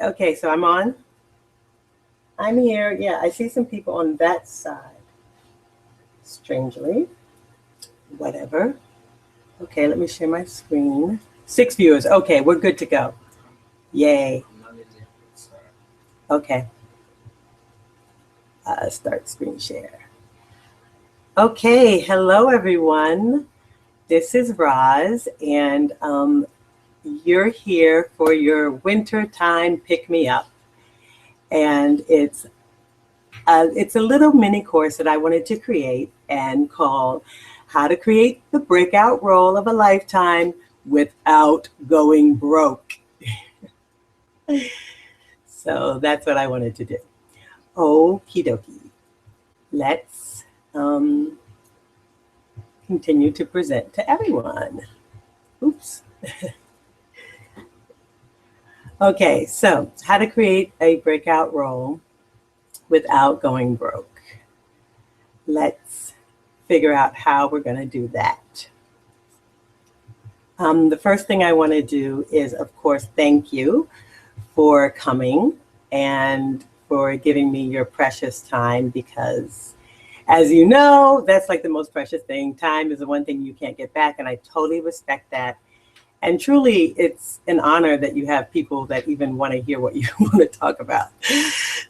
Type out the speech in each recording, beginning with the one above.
Okay, so I'm on. I'm here. Yeah, I see some people on that side. Strangely. Whatever. Okay, let me share my screen. 6 viewers. Okay, we're good to go. Yay. Okay. Start screen share. Okay, hello everyone. This is Roz, and you're here for your wintertime pick-me-up. And it's a little mini course that I wanted to create and call How to Create the Breakout Role of a Lifetime Without Going Broke. So that's what I wanted to do. Okie dokie. Let's continue to present to everyone. Oops. Okay, so how to create a breakout role without going broke. Let's figure out how we're going to do that. The first thing I want to do is, of course, thank you for coming and for giving me your precious time, because as you know, that's like the most precious thing. Time is the one thing you can't get back, and I totally respect that. And truly, it's an honor that you have people that even want to hear what you want to talk about.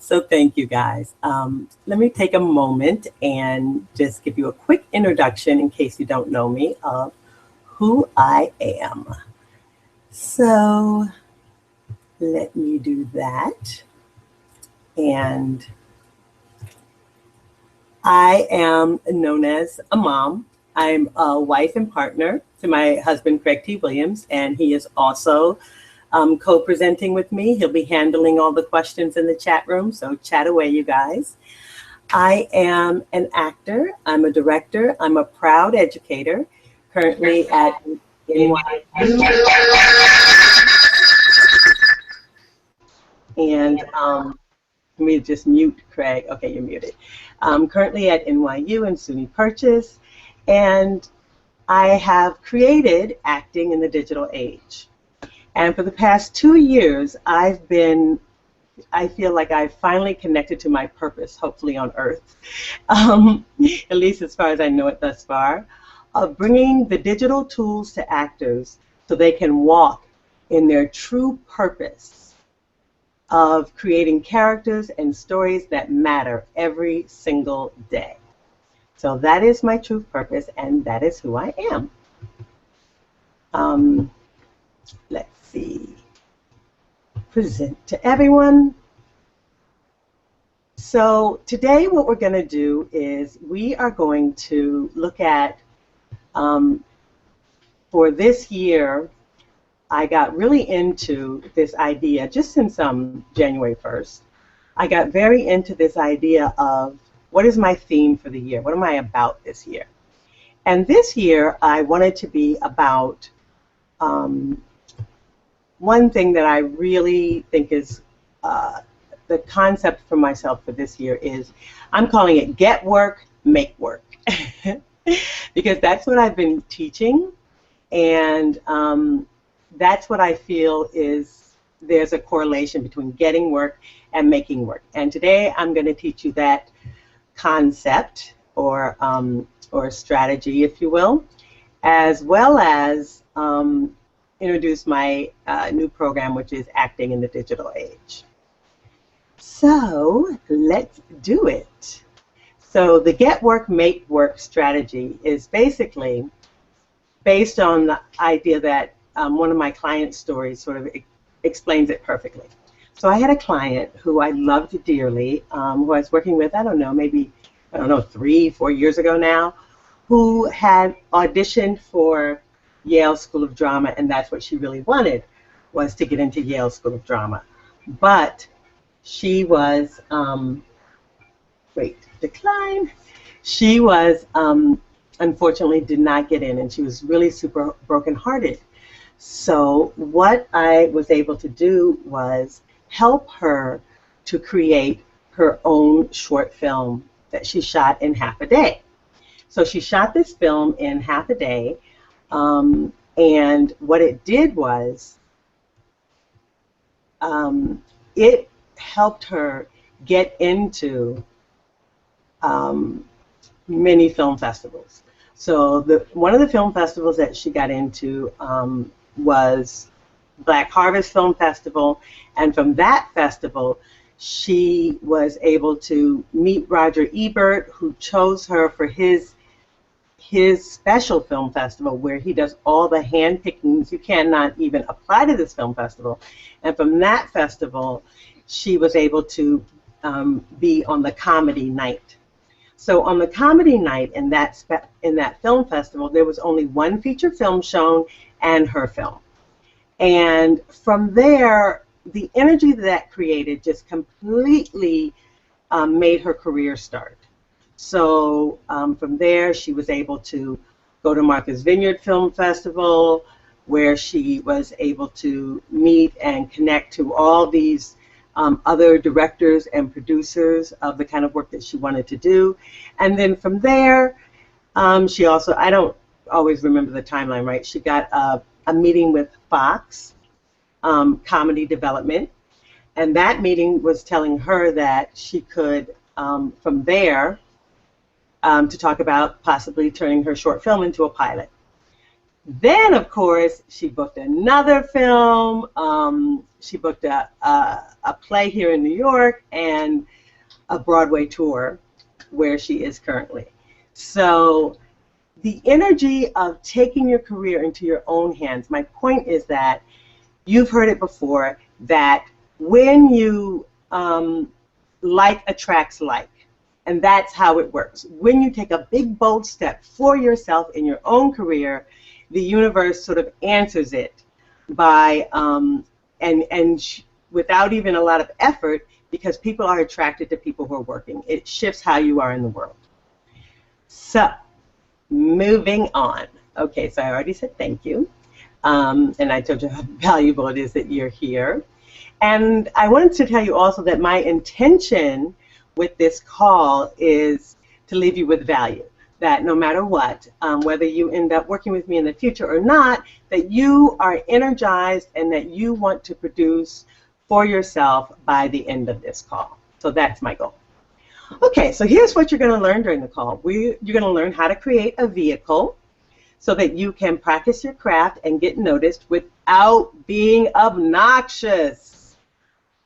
So thank you, guys. Let me take a moment and just give you a quick introduction in case you don't know me of who I am. So let me do that. And I am known as a mom. I'm a wife and partner to my husband, Craig T. Williams, and he is also co-presenting with me. He'll be handling all the questions in the chat room, so chat away, you guys. I am an actor. I'm a director. I'm a proud educator, currently at NYU. And let me just mute Craig. Okay, you're muted. Currently at NYU and SUNY Purchase. And I have created acting in the digital age. And for the past 2 years, I feel like I've finally connected to my purpose, hopefully on Earth, at least as far as I know it thus far, of bringing the digital tools to actors so they can walk in their true purpose of creating characters and stories that matter every single day. So that is my true purpose, and that is who I am. Let's see. Present to everyone. So today what we're going to do is we are going to look at, for this year, I got really into this idea just since January 1st. I got very into this idea of what is my theme for the year? What am I about this year? And this year, I wanted to be about one thing that I really think is the concept for myself for this year is I'm calling it Get Work, Make Work. Because that's what I've been teaching, and that's what I feel is there's a correlation between getting work and making work. And today I'm going to teach you that concept or strategy, if you will, as well as introduce my new program, which is Acting in the Digital Age. So let's do it. So the Get Work, Make Work strategy is basically based on the idea that one of my client stories sort of explains it perfectly. So I had a client who I loved dearly, who I was working with, I don't know, maybe, 3, 4 years ago now, who had auditioned for Yale School of Drama, and that's what she really wanted, was to get into Yale School of Drama. But she was, decline. She was, unfortunately, did not get in, and she was really super brokenhearted. So what I was able to do was help her to create her own short film that she shot in half a day. So she shot this film in half a day, and what it did was it helped her get into many film festivals. So one of the film festivals that she got into was Black Harvest Film Festival, and from that festival, she was able to meet Roger Ebert, who chose her for his special film festival where he does all the hand pickings. You cannot even apply to this film festival. And from that festival, she was able to be on the comedy night. So on the comedy night in that film festival, there was only one feature film shown and her film. And from there, the energy that created just completely made her career start. So from there, she was able to go to Martha's Vineyard Film Festival, where she was able to meet and connect to all these other directors and producers of the kind of work that she wanted to do. And then from there, she also, I don't always remember the timeline, right? She got a meeting with Fox Comedy Development, and that meeting was telling her that she could, from there, to talk about possibly turning her short film into a pilot. Then, of course, she booked another film. She booked a play here in New York and a Broadway tour where she is currently. So the energy of taking your career into your own hands, my point is that you've heard it before, that when you like attracts like, and that's how it works. When you take a big, bold step for yourself in your own career, the universe sort of answers it by, without even a lot of effort, because people are attracted to people who are working. It shifts how you are in the world. So, moving on. Okay, so I already said thank you. And I told you how valuable it is that you're here. And I wanted to tell you also that my intention with this call is to leave you with value. That no matter what, whether you end up working with me in the future or not, that you are energized and that you want to produce for yourself by the end of this call. So that's my goal. Okay, so here's what you're going to learn during the call. You're going to learn how to create a vehicle so that you can practice your craft and get noticed without being obnoxious.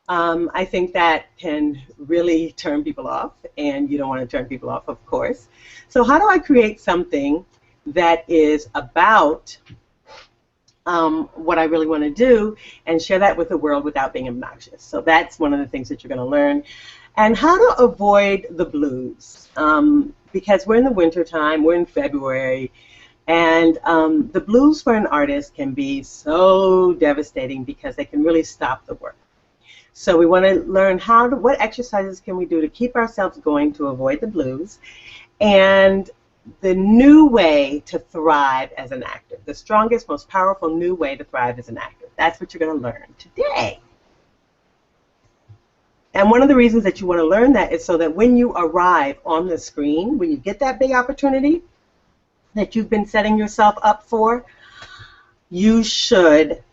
I think that can really turn people off, and you don't want to turn people off, of course. So how do I create something that is about what I really want to do and share that with the world without being obnoxious? So that's one of the things that you're going to learn. And how to avoid the blues, because we're in the winter time, we're in February, and the blues for an artist can be so devastating because they can really stop the work. So we want to learn what exercises can we do to keep ourselves going to avoid the blues, and the new way to thrive as an actor, the strongest, most powerful new way to thrive as an actor. That's what you're going to learn today. And one of the reasons that you want to learn that is so that when you arrive on the screen, when you get that big opportunity that you've been setting yourself up for, you should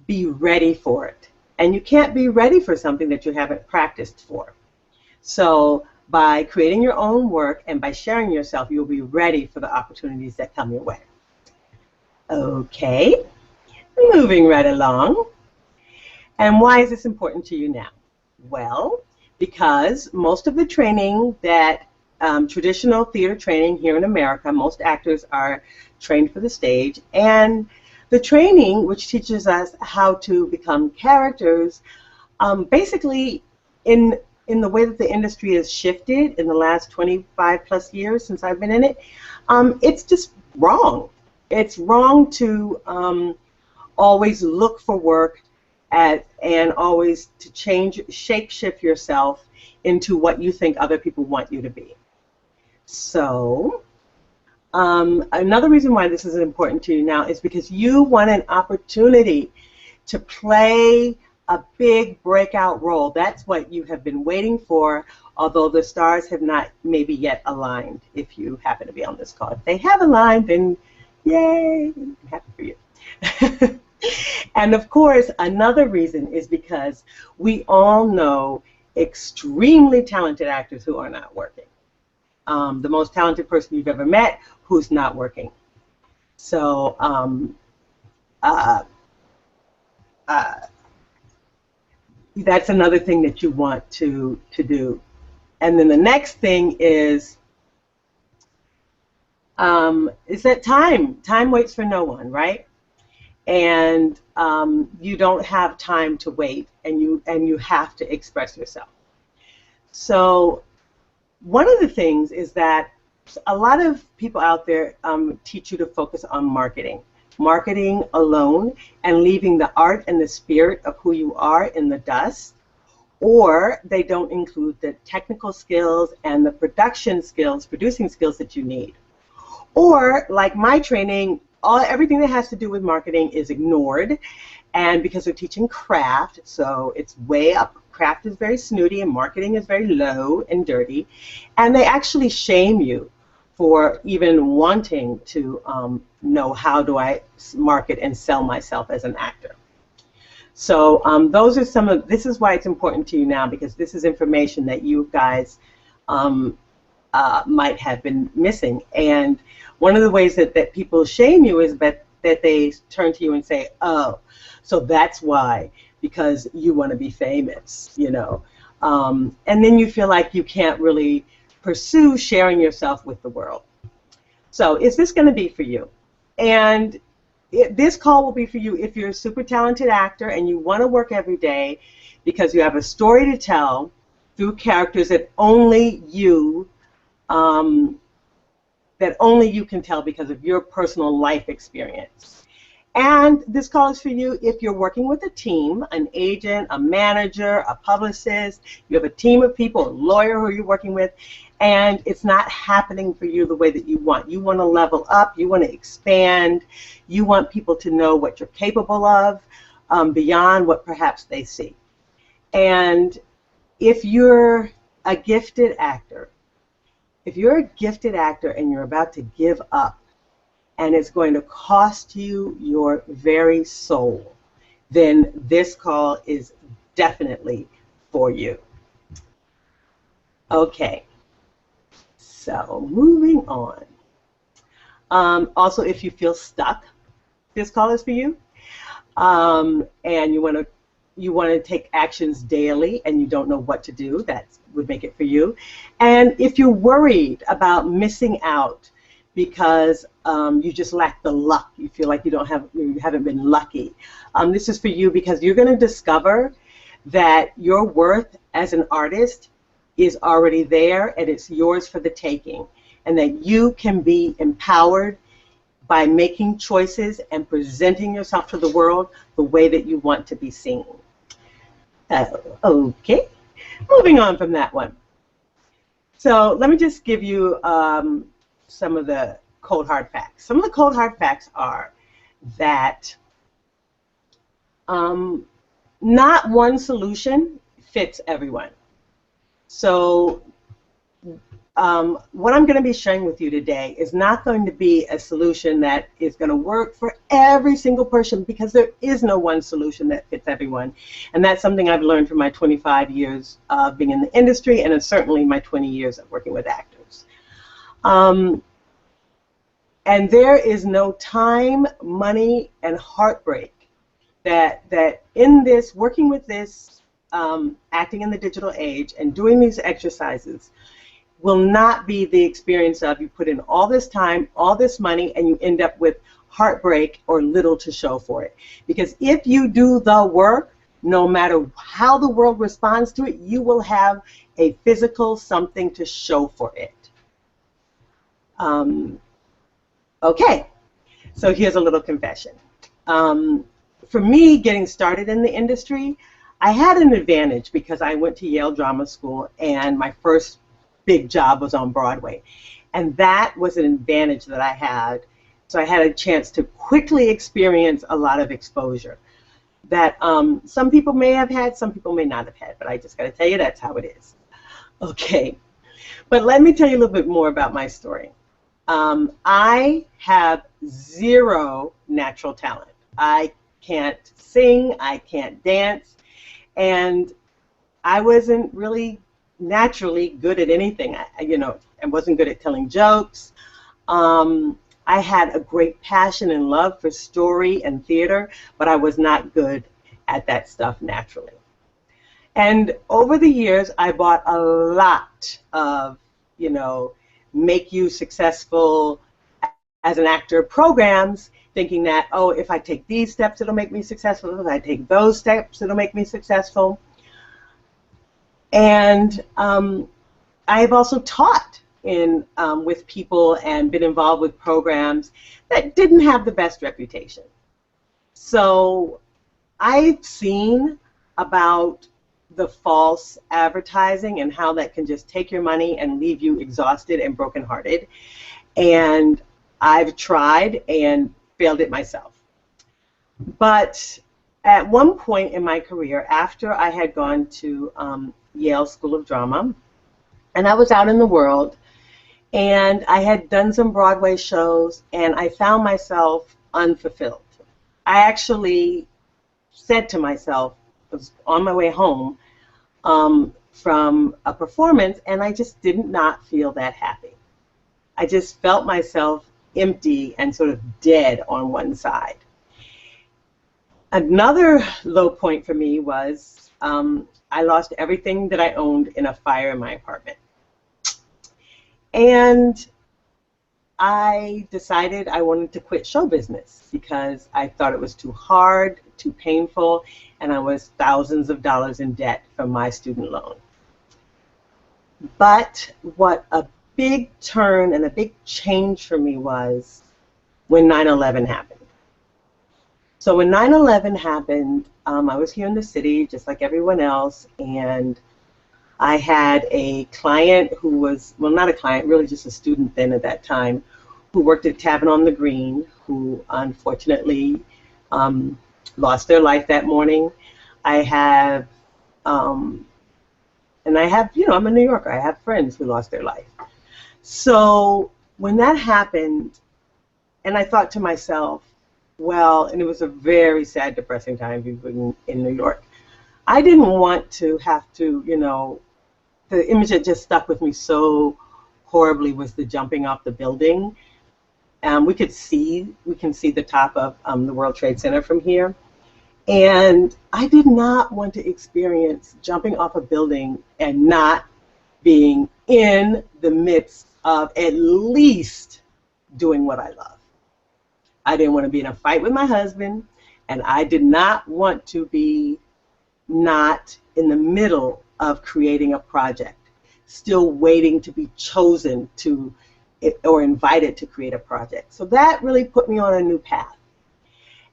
be ready for it. And you can't be ready for something that you haven't practiced for. So by creating your own work and by sharing yourself, you'll be ready for the opportunities that come your way. Okay, moving right along. And why is this important to you now? Well, because most of the training that traditional theater training here in America, most actors are trained for the stage, and the training, which teaches us how to become characters, basically in the way that the industry has shifted in the last 25 plus years since I've been in it, it's just wrong. It's wrong to always look for work and always to shape-shift yourself into what you think other people want you to be. So another reason why this is important to you now is because you want an opportunity to play a big breakout role. That's what you have been waiting for, although the stars have not maybe yet aligned, if you happen to be on this call. If they have aligned, then yay, I'm happy for you. And of course, another reason is because we all know extremely talented actors who are not working. The most talented person you've ever met who's not working. So uh, uh, that's another thing that you want to do. And then the next thing is that time waits for no one, right? And you don't have time to wait, and you have to express yourself. So one of the things is that a lot of people out there teach you to focus on marketing alone, and leaving the art and the spirit of who you are in the dust, or they don't include the technical skills and the producing skills that you need. Or, like my training, everything that has to do with marketing is ignored, and because they're teaching craft, so it's way up. Craft is very snooty, and marketing is very low and dirty, and they actually shame you for even wanting to know how do I market and sell myself as an actor. So those are this is why it's important to you now, because this is information that you guys might have been missing. And one of the ways that people shame you is that they turn to you and say, oh, so that's why, because you want to be famous, you know. And then you feel like you can't really pursue sharing yourself with the world. So is this going to be for you? And this call will be for you if you're a super talented actor and you want to work every day because you have a story to tell through characters that only you can tell because of your personal life experience. And this call is for you if you're working with a team, an agent, a manager, a publicist, you have a team of people, a lawyer who you're working with, and it's not happening for you the way that you want. You want to level up, you want to expand, you want people to know what you're capable of beyond what perhaps they see. And if you're a gifted actor, and you're about to give up, and it's going to cost you your very soul, then this call is definitely for you. Okay, so moving on. Also, if you feel stuck, this call is for you, and you want to take actions daily and you don't know what to do, that would make it for you. And if you're worried about missing out because you just lack the luck, you feel like you haven't been lucky, this is for you, because you're going to discover that your worth as an artist is already there and it's yours for the taking, and that you can be empowered by making choices and presenting yourself to the world the way that you want to be seen. Okay, moving on from that one. So let me just give you some of the cold hard facts. Some of the cold hard facts are that not one solution fits everyone. So what I'm going to be sharing with you today is not going to be a solution that is going to work for every single person, because there is no one solution that fits everyone. And that's something I've learned from my 25 years of being in the industry, and certainly my 20 years of working with actors. And there is no time, money, and heartbreak that in this, working with this, acting in the digital age and doing these exercises will not be the experience of you put in all this time, all this money, and you end up with heartbreak or little to show for it. Because if you do the work, no matter how the world responds to it, you will have a physical something to show for it. Okay, so here's a little confession. For me, getting started in the industry, I had an advantage because I went to Yale Drama School and my first big job was on Broadway. And that was an advantage that I had. So I had a chance to quickly experience a lot of exposure that some people may have had, some people may not have had, but I just got to tell you that's how it is. Okay, but let me tell you a little bit more about my story. I have zero natural talent. I can't sing, I can't dance, and I wasn't really naturally good at anything. I wasn't good at telling jokes. I had a great passion and love for story and theater, but I was not good at that stuff naturally. And over the years, I bought a lot of, make you successful as an actor programs, thinking that, oh, if I take these steps, it'll make me successful. If I take those steps, it'll make me successful. And I've also taught with people and been involved with programs that didn't have the best reputation. So I've seen about the false advertising and how that can just take your money and leave you exhausted and brokenhearted. And I've tried and failed it myself. But at one point in my career, after I had gone to Yale School of Drama, and I was out in the world, and I had done some Broadway shows, and I found myself unfulfilled. I actually said to myself, I was on my way home from a performance, and I just did not feel that happy. I just felt myself empty and sort of dead on one side. Another low point for me was I lost everything that I owned in a fire in my apartment. And I decided I wanted to quit show business because I thought it was too hard, too painful, and I was thousands of dollars in debt from my student loan. But what a big turn and a big change for me was when 9/11 happened. So when 9/11 happened, I was here in the city just like everyone else, and I had a client who was, well, not a client, really just a student then at that time, who worked at Tavern on the Green, who unfortunately lost their life that morning. I have, I'm a New Yorker. I have friends who lost their life. So when that happened, and I thought to myself, well, and it was a very sad, depressing time in New York. I didn't want to have to, the image that just stuck with me so horribly was the jumping off the building. We can see the top of the World Trade Center from here. And I did not want to experience jumping off a building and not being in the midst of at least doing what I love. I didn't want to be in a fight with my husband, and I did not want to be not in the middle of creating a project, still waiting to be chosen to or invited to create a project. So that really put me on a new path.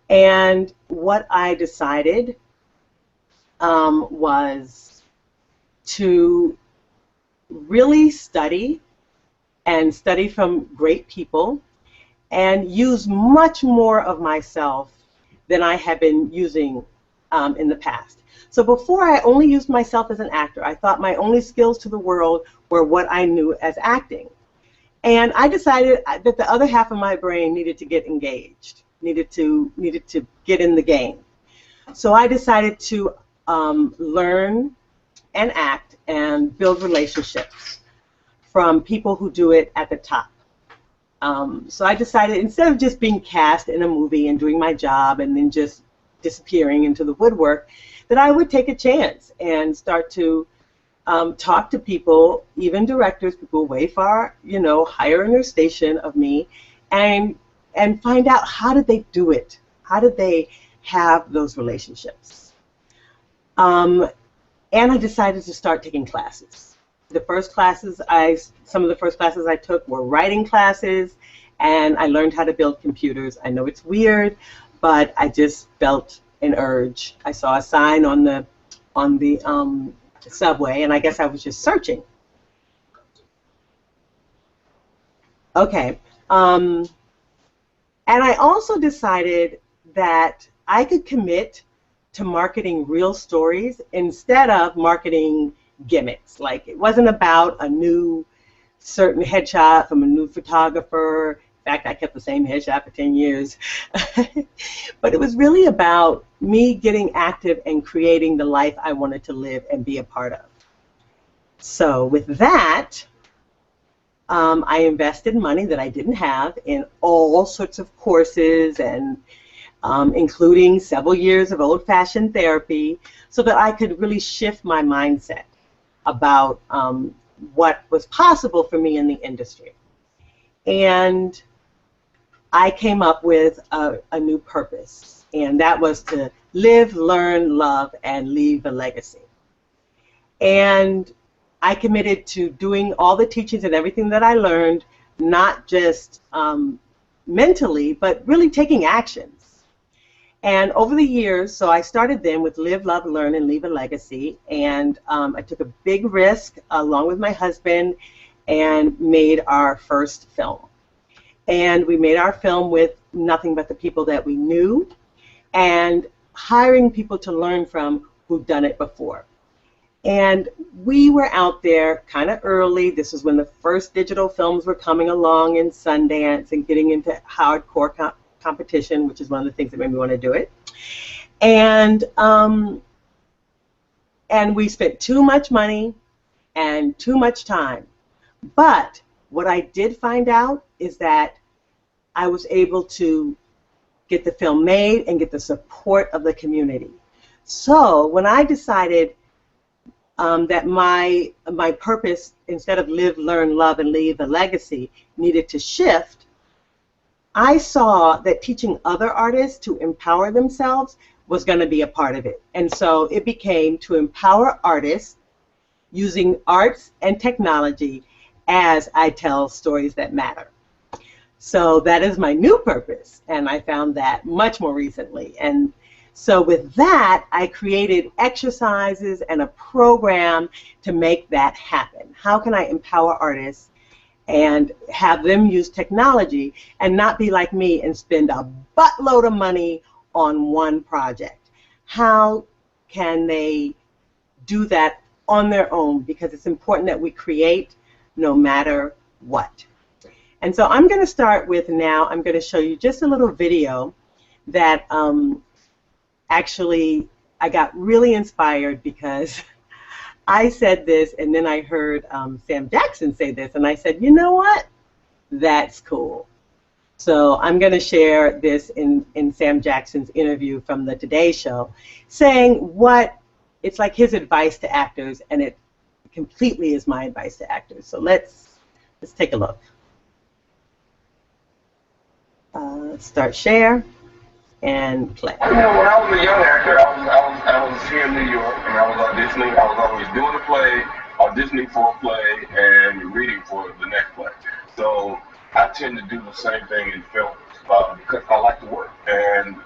And what I decided was to really study from great people and use much more of myself than I had been using in the past. So before, I only used myself as an actor. I thought my only skills to the world were what I knew as acting. And I decided that the other half of my brain needed to get engaged, needed to get in the game. So I decided to learn and act and build relationships from people who do it at the top. So I decided, instead of just being cast in a movie and doing my job and then just disappearing into the woodwork, that I would take a chance and start to talk to people, even directors, people way far, higher in their station of me, and find out, how did they do it? How did they have those relationships? And I decided to start taking classes. Some of the first classes I took were writing classes, and I learned how to build computers. I know it's weird, but I just felt an urge. I saw a sign on the subway, and I guess I was just searching. Okay. And I also decided that I could commit to marketing real stories instead of marketing gimmicks. Like, it wasn't about a new certain headshot from a new photographer fact, I kept the same headshot for 10 years. But it was really about me getting active and creating the life I wanted to live and be a part of. So with that, I invested money that I didn't have in all sorts of courses, and including several years of old-fashioned therapy, so that I could really shift my mindset about what was possible for me in the industry. And I came up with a new purpose, and that was to live, learn, love, and leave a legacy. And I committed to doing all the teachings and everything that I learned, not just mentally, but really taking actions. And over the years, so I started then with Live, Love, Learn, and Leave a Legacy, and I took a big risk along with my husband and made our first film. And we made our film with nothing but the people that we knew and hiring people to learn from who'd done it before. And we were out there kind of early. This was when the first digital films were coming along in Sundance and getting into hardcore competition, which is one of the things that made me want to do it. And we spent too much money and too much time. But what I did find out is that I was able to get the film made and get the support of the community. So when I decided that my purpose, instead of live, learn, love, and leave a legacy, needed to shift, I saw that teaching other artists to empower themselves was going to be a part of it. And so it became to empower artists using arts and technology as I tell stories that matter. So that is my new purpose, and I found that much more recently. And so with that, I created exercises and a program to make that happen. How can I empower artists and have them use technology and not be like me and spend a buttload of money on one project? How can they do that on their own? Because it's important that we create no matter what. And so I'm going to start with now, I'm going to show you just a little video that actually I got really inspired because I said this and then I heard Sam Jackson say this, and I said, you know what? That's cool. So I'm going to share this in Sam Jackson's interview from the Today Show, saying what it's like his advice to actors, and it completely is my advice to actors. So let's take a look. Start share and play. You know, when I was a young actor, I was here in New York, and I was auditioning. I was always doing a play, auditioning for a play, and reading for the next play. So I tend to do the same thing in film because I like to work. And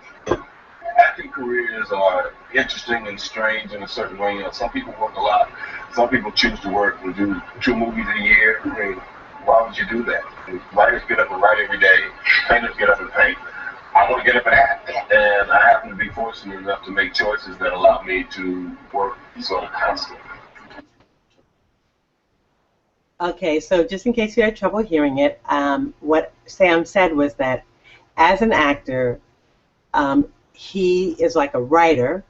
acting careers are interesting and strange in a certain way. You know, some people work a lot. Some people choose to work and do 2 movies a year. I mean, why would you do that? Writers get up and write every day. Painters get up and paint. I want to get up and act. And I happen to be fortunate enough to make choices that allow me to work sort of constantly. Okay, so just in case you had trouble hearing it, what Sam said was that as an actor, he is like a writer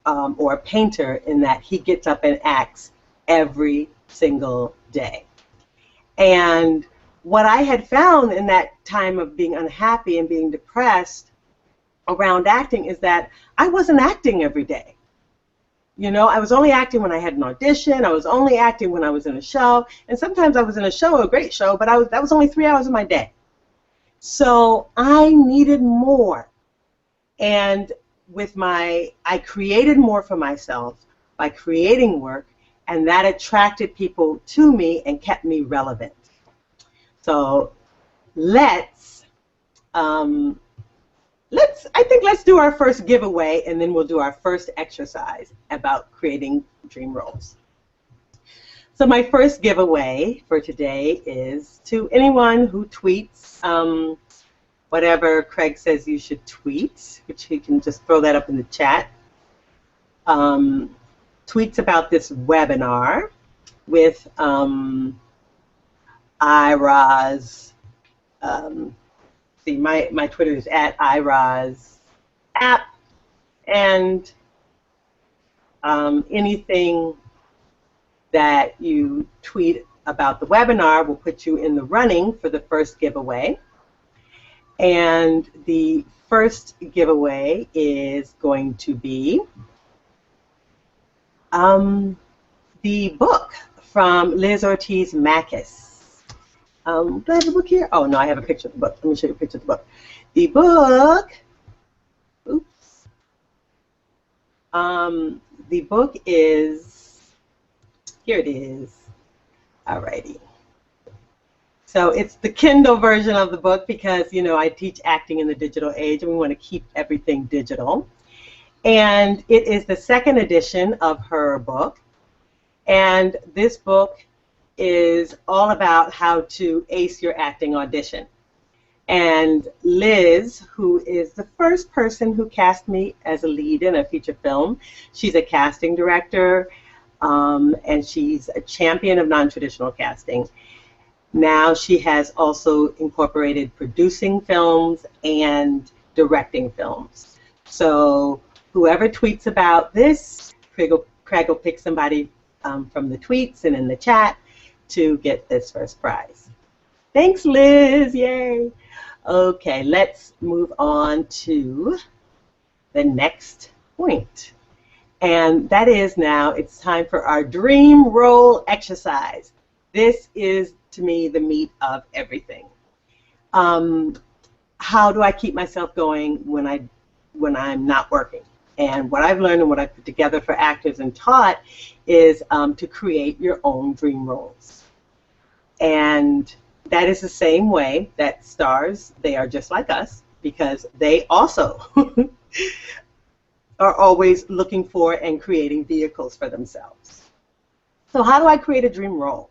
or a painter in that he gets up and acts every single day. And what I had found in that time of being unhappy and being depressed around acting is that I wasn't acting every day. You know, I was only acting when I had an audition. I was only acting when I was in a show. And sometimes I was in a show, a great show, but that was only 3 hours of my day. So I needed more. And I created more for myself by creating work, and that attracted people to me and kept me relevant. So let's do our first giveaway, and then we'll do our first exercise about creating dream roles. So my first giveaway for today is to anyone who tweets whatever Craig says you should tweet, which he can just throw that up in the chat. Tweets about this webinar with IRA's Um, see, my Twitter is at iRozApp, and anything that you tweet about the webinar will put you in the running for the first giveaway. And the first giveaway is going to be the book from Liz Ortiz Mackis. Do I have the book here? Oh, no, I have a picture of the book. Let me show you a picture of the book. The book, oops. The book is, here it is. Alrighty. So it's the Kindle version of the book because, you know, I teach acting in the digital age and we want to keep everything digital. And it is the second edition of her book. And this book is all about how to ace your acting audition. And Liz, who is the first person who cast me as a lead in a feature film, she's a casting director, and she's a champion of non-traditional casting. Now she has also incorporated producing films and directing films. So whoever tweets about this, Craig will pick somebody from the tweets and in the chat to get this first prize. Thanks, Liz. Yay. Okay, let's move on to the next point. And that is now it's time for our dream role exercise. This is, to me, the meat of everything. How do I keep myself going when I'm not working? And what I've learned and what I've put together for actors and taught is to create your own dream roles. And that is the same way that stars, they are just like us, because they also are always looking for and creating vehicles for themselves. So how do I create a dream role?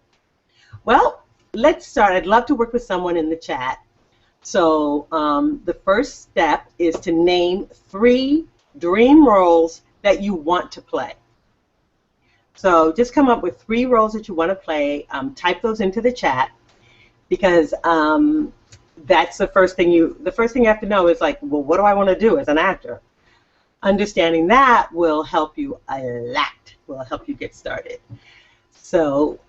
Well, let's start. I'd love to work with someone in the chat. So the first step is to name 3 dream roles that you want to play. So just come up with 3 roles that you want to play. Type those into the chat, because that's the first thing you have to know is like, well, what do I want to do as an actor? Understanding that will help you a lot. Will help you get started. So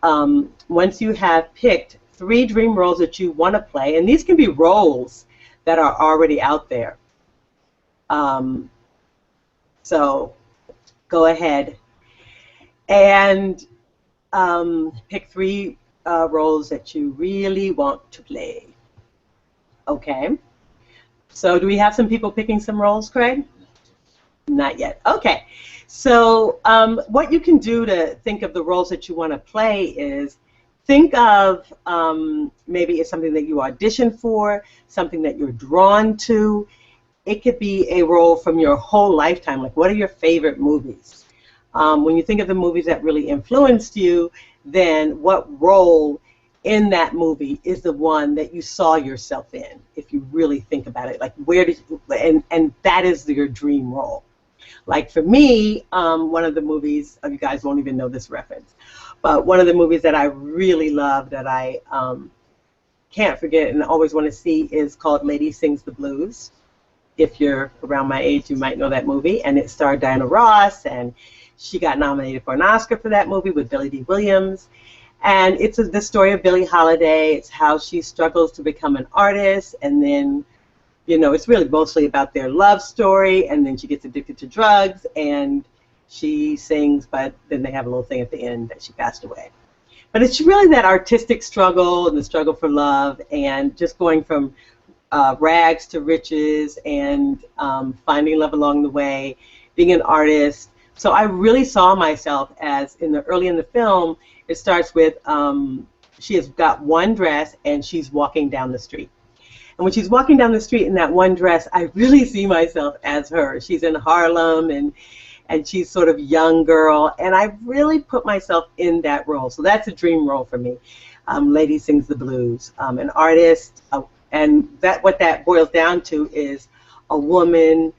once you have picked 3 dream roles that you want to play, and these can be roles that are already out there. So go ahead and pick 3 roles that you really want to play. Okay. So do we have some people picking some roles, Craig? Not yet. Okay. So what you can do to think of the roles that you want to play is think of maybe it's something that you auditioned for, something that you're drawn to. It could be a role from your whole lifetime. Like, what are your favorite movies? When you think of the movies that really influenced you, then what role in that movie is the one that you saw yourself in, if you really think about it? Like, where did you, and that is your dream role. Like for me, one of the movies, you guys won't even know this reference, but one of the movies that I really love that I can't forget and always want to see is called Lady Sings the Blues. If you're around my age, you might know that movie. And it starred Diana Ross, and she got nominated for an Oscar for that movie with Billy Dee Williams. And it's the story of Billie Holiday. It's how she struggles to become an artist, and then, you know, it's really mostly about their love story, and then she gets addicted to drugs, and she sings, but then they have a little thing at the end that she passed away. But it's really that artistic struggle and the struggle for love, and just going from rags to riches, and finding love along the way, being an artist. So I really saw myself as, early in the film, it starts with she has got one dress and she's walking down the street. And when she's walking down the street in that one dress, I really see myself as her. She's in Harlem, and she's sort of young girl, and I really put myself in that role. So that's a dream role for me. Lady Sings the Blues, an artist, and what that boils down to is a woman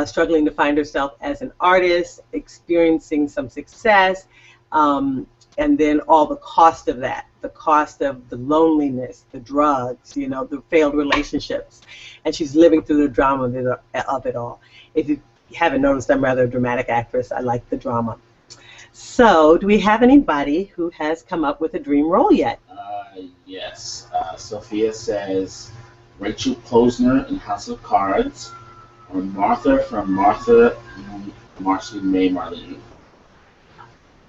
struggling to find herself as an artist, experiencing some success, and then all the cost of that, the cost of the loneliness, the drugs, you know, the failed relationships, and she's living through the drama of it all. If you haven't noticed, I'm rather a dramatic actress. I like the drama. So, do we have anybody who has come up with a dream role yet? Yes. Sophia says Rachel Posner in House of Cards, or Martha from Martha, Marcy May Marlene.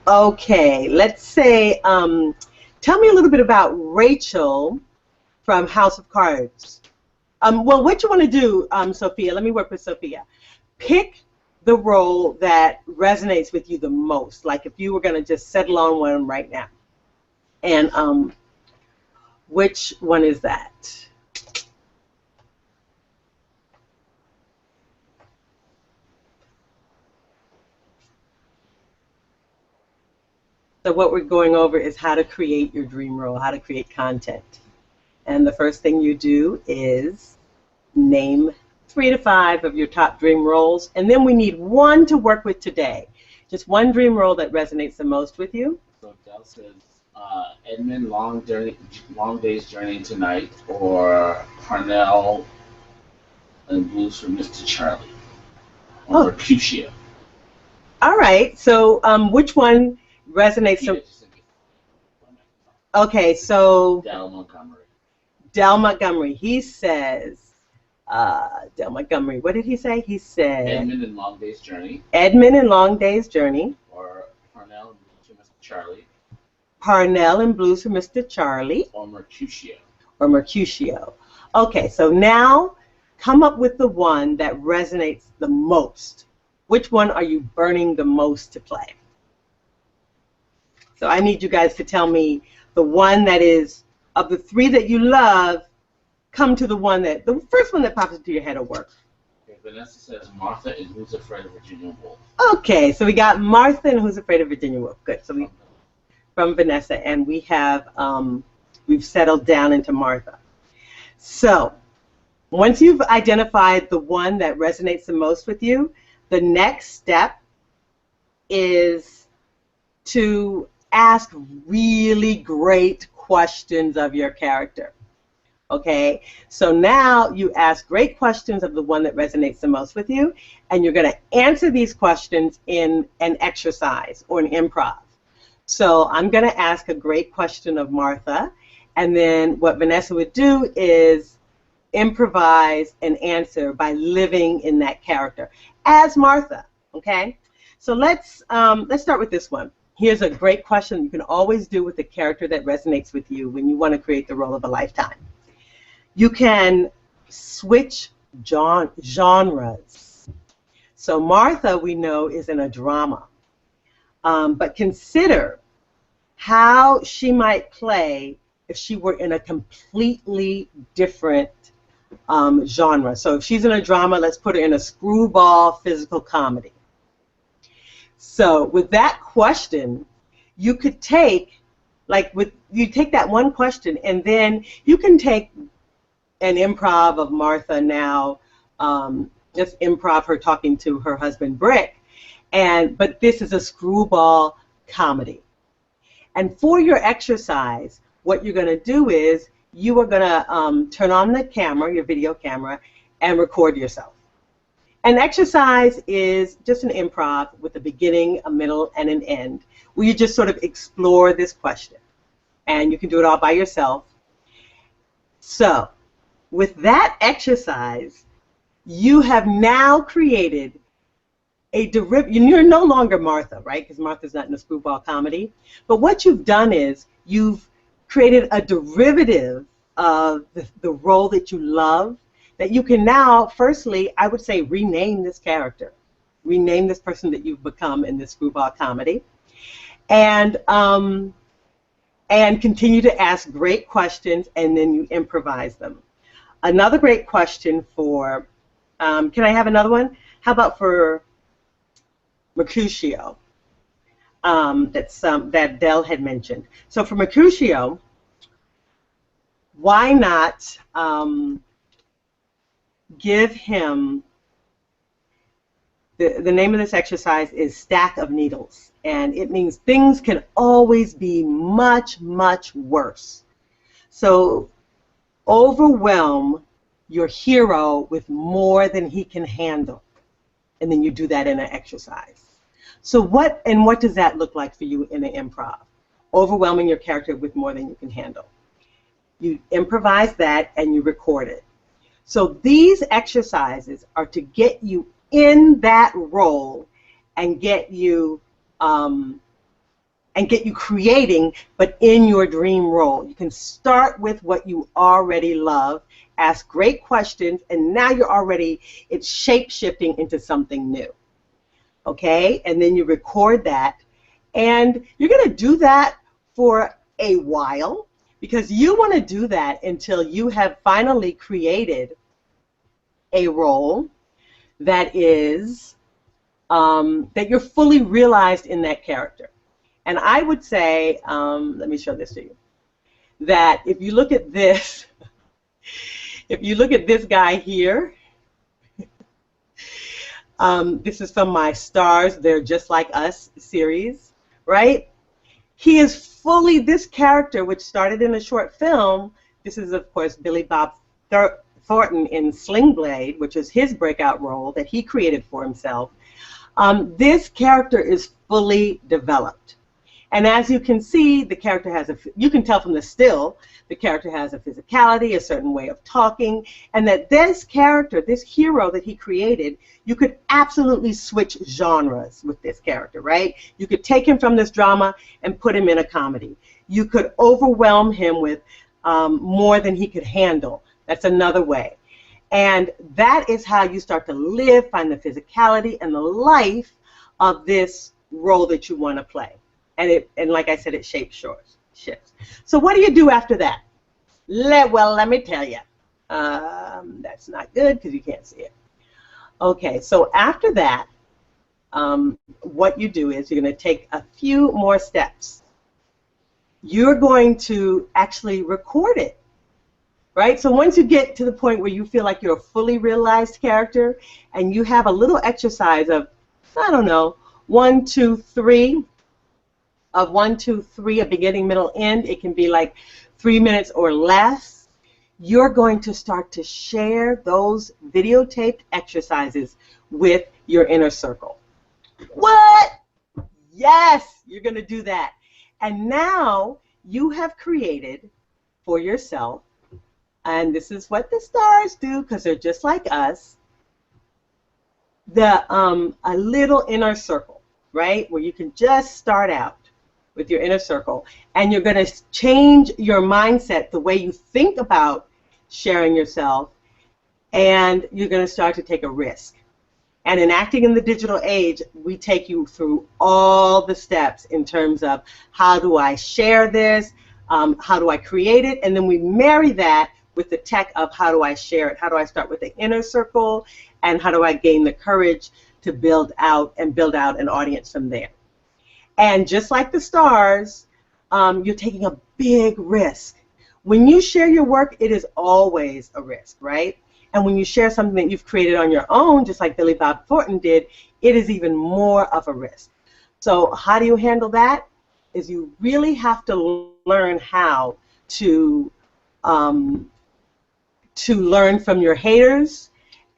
Okay, let's say, tell me a little bit about Rachel from House of Cards. Well, what you want to do, Sophia, let me work with Sophia. Pick the role that resonates with you the most, like if you were going to just settle on one right now. And which one is that? So what we're going over is how to create your dream role, how to create content. And the first thing you do is name 3 to 5 of your top dream roles, and then we need one to work with today. Just one dream role that resonates the most with you. So Del says Edmund, Long Day's Journey Tonight, or Parnell and Blues for Mr. Charlie, or Mercutio. All right, so which one resonates? Okay, so Del Montgomery. Del Montgomery. He says, Del Montgomery. What did he say? He said Edmund and Long Day's Journey. Edmund and Long Day's Journey. Or Parnell and Blues for Mr. Charlie. Parnell and Blues for Mr. Charlie. Or Mercutio. Or Mercutio. Okay, so now come up with the one that resonates the most. Which one are you burning the most to play? So I need you guys to tell me the one that is, of the 3 that you love, come to the one that, the first one that pops into your head will work. Okay, Vanessa says Martha and Who's Afraid of Virginia Woolf. Okay, so we got Martha and Who's Afraid of Virginia Woolf. Good. So we, from Vanessa, and we have, we've settled down into Martha. So once you've identified the one that resonates the most with you, the next step is to ask really great questions of your character. Okay, so now you ask great questions of the one that resonates the most with you, and you're going to answer these questions in an exercise or an improv. So I'm going to ask a great question of Martha, and then what Vanessa would do is improvise an answer by living in that character as Martha. Okay, so let's start with this one. Here's a great question you can always do with the character that resonates with you when you want to create the role of a lifetime. You can switch genres. So Martha, we know, is in a drama. But consider how she might play if she were in a completely different genre. So if she's in a drama, let's put her in a screwball physical comedy. So with that question, you could take, you take that one question, and then you can take an improv of Martha now, just improv her talking to her husband Brick, but this is a screwball comedy. And for your exercise, what you're going to do is you are going to turn on the camera, your video camera, and record yourself. An exercise is just an improv with a beginning, a middle, and an end, where you just sort of explore this question. And you can do it all by yourself. So, with that exercise, you have now created a derivative. You're no longer Martha, right? Because Martha's not in a screwball comedy. But what you've done is you've created a derivative of the role that you love, that you can now, firstly, I would say, rename this character. Rename this person that you've become in this screwball comedy. And continue to ask great questions, and then you improvise them. Another great question for, can I have another one? How about for Mercutio, that Del had mentioned. So for Mercutio, why not give him The name of this exercise is Stack of Needles, and it means things can always be much, much worse. So overwhelm your hero with more than he can handle, and then you do that in an exercise. So what does that look like for you in an improv? Overwhelming your character with more than you can handle. You improvise that and you record it. So these exercises are to get you in that role and get you creating, but in your dream role. You can start with what you already love, ask great questions, and now it's shape-shifting into something new. Okay? And then you record that, and you're going to do that for a while, because you want to do that until you have finally created a role that is that you're fully realized in that character. And I would say, let me show this to you, that if you look at this, if you look at this guy here, this is from my Stars, They're Just Like Us series, right? He is fully this character, which started in a short film. This is, of course, Billy Bob Thornton in Sling Blade, which is his breakout role that he created for himself. This character is fully developed. And as you can see, the character has you can tell from the still, the character has a physicality, a certain way of talking, and that this character, this hero that he created, you could absolutely switch genres with this character, right? You could take him from this drama and put him in a comedy. You could overwhelm him with more than he could handle. That's another way. And that is how you start to live, find the physicality and the life of this role that you want to play. And like I said, it shifts. So what do you do after that? Well, let me tell you. That's not good because you can't see it. Okay, so after that, what you do is you're going to take a few more steps. You're going to actually record it, right? So once you get to the point where you feel like you're a fully realized character and you have a little exercise of, I don't know, 1, 2, 3, a beginning, middle, end. It can be like 3 minutes or less. You're going to start to share those videotaped exercises with your inner circle. What? Yes, you're going to do that. And now you have created for yourself, and this is what the stars do because they're just like us, a little inner circle, right, where you can just start out with your inner circle, and you're going to change your mindset, the way you think about sharing yourself, and you're going to start to take a risk. And in Acting in the Digital Age, we take you through all the steps in terms of how do I share this, how do I create it, and then we marry that with the tech of how do I share it, how do I start with the inner circle, and how do I gain the courage to build out an audience from there. And just like the stars, you're taking a big risk. When you share your work, it is always a risk, right? And when you share something that you've created on your own, just like Billy Bob Thornton did, it is even more of a risk. So how do you handle that? Is you really have to learn how to learn from your haters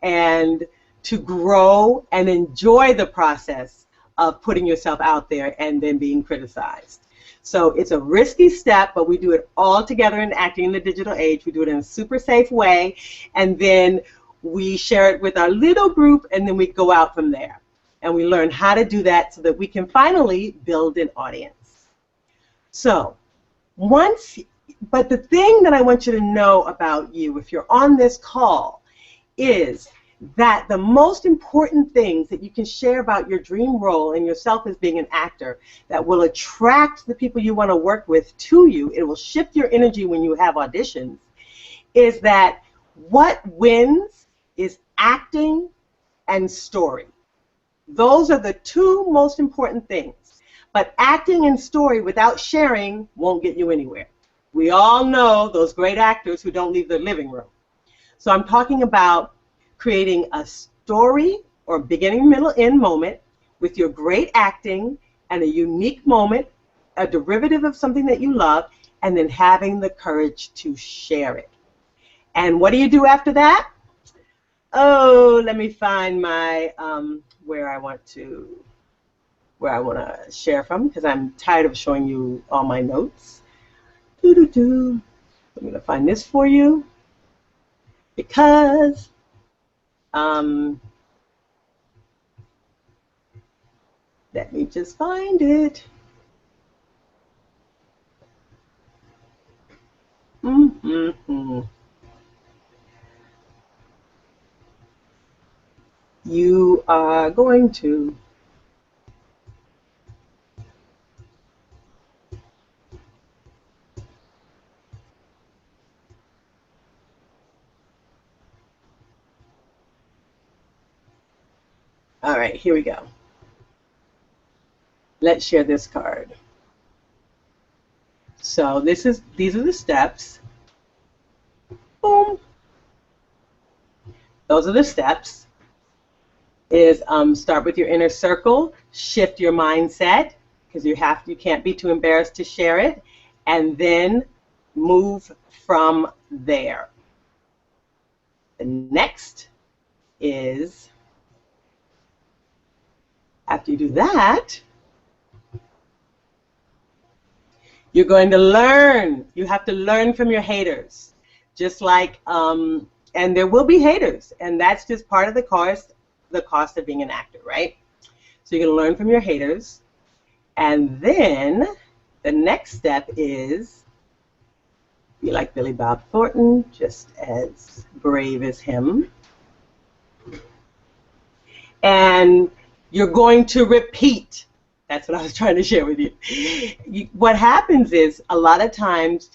and to grow and enjoy the process of putting yourself out there and then being criticized. So it's a risky step, but we do it all together in Acting in the Digital Age. We do it in a super safe way, and then we share it with our little group, and then we go out from there. And we learn how to do that so that we can finally build an audience. So but the thing that I want you to know about you, if you're on this call, is that the most important things that you can share about your dream role and yourself as being an actor that will attract the people you want to work with to you, it will shift your energy when you have auditions, is that what wins is acting and story. Those are the two most important things. But acting and story without sharing won't get you anywhere. We all know those great actors who don't leave their living room. So I'm talking about creating a story or beginning, middle, end moment with your great acting and a unique moment, a derivative of something that you love, and then having the courage to share it. And what do you do after that? Oh, let me find my where I want to share from, because I'm tired of showing you all my notes. I'm going to find this for you because let me just find it. You are going to all right, here we go. Let's share this card. So these are the steps. Boom. Those are the steps. Is start with your inner circle, shift your mindset, because you can't be too embarrassed to share it, and then move from there. The next is, after you do that, you're going to learn. You have to learn from your haters. Just like, and there will be haters, and that's just part of the cost of being an actor, right? So you're going to learn from your haters. And then the next step is be like Billy Bob Thornton, just as brave as him. And you're going to repeat. That's what I was trying to share with you. What happens is a lot of times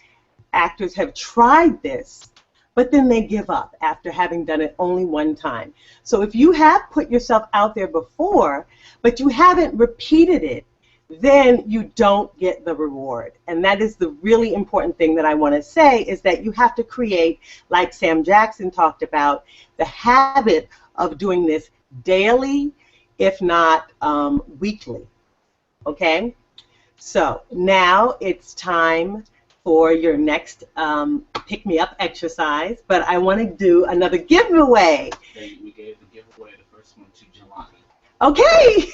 actors have tried this, but then they give up after having done it only one time. So if you have put yourself out there before, but you haven't repeated it, then you don't get the reward. And that is the really important thing that I want to say, is that you have to create, like Sam Jackson talked about, the habit of doing this daily, if not weekly. Okay? So now it's time for your next pick-me-up exercise, but I want to do another giveaway. Okay, we gave the giveaway, the first one to Jelani. Okay.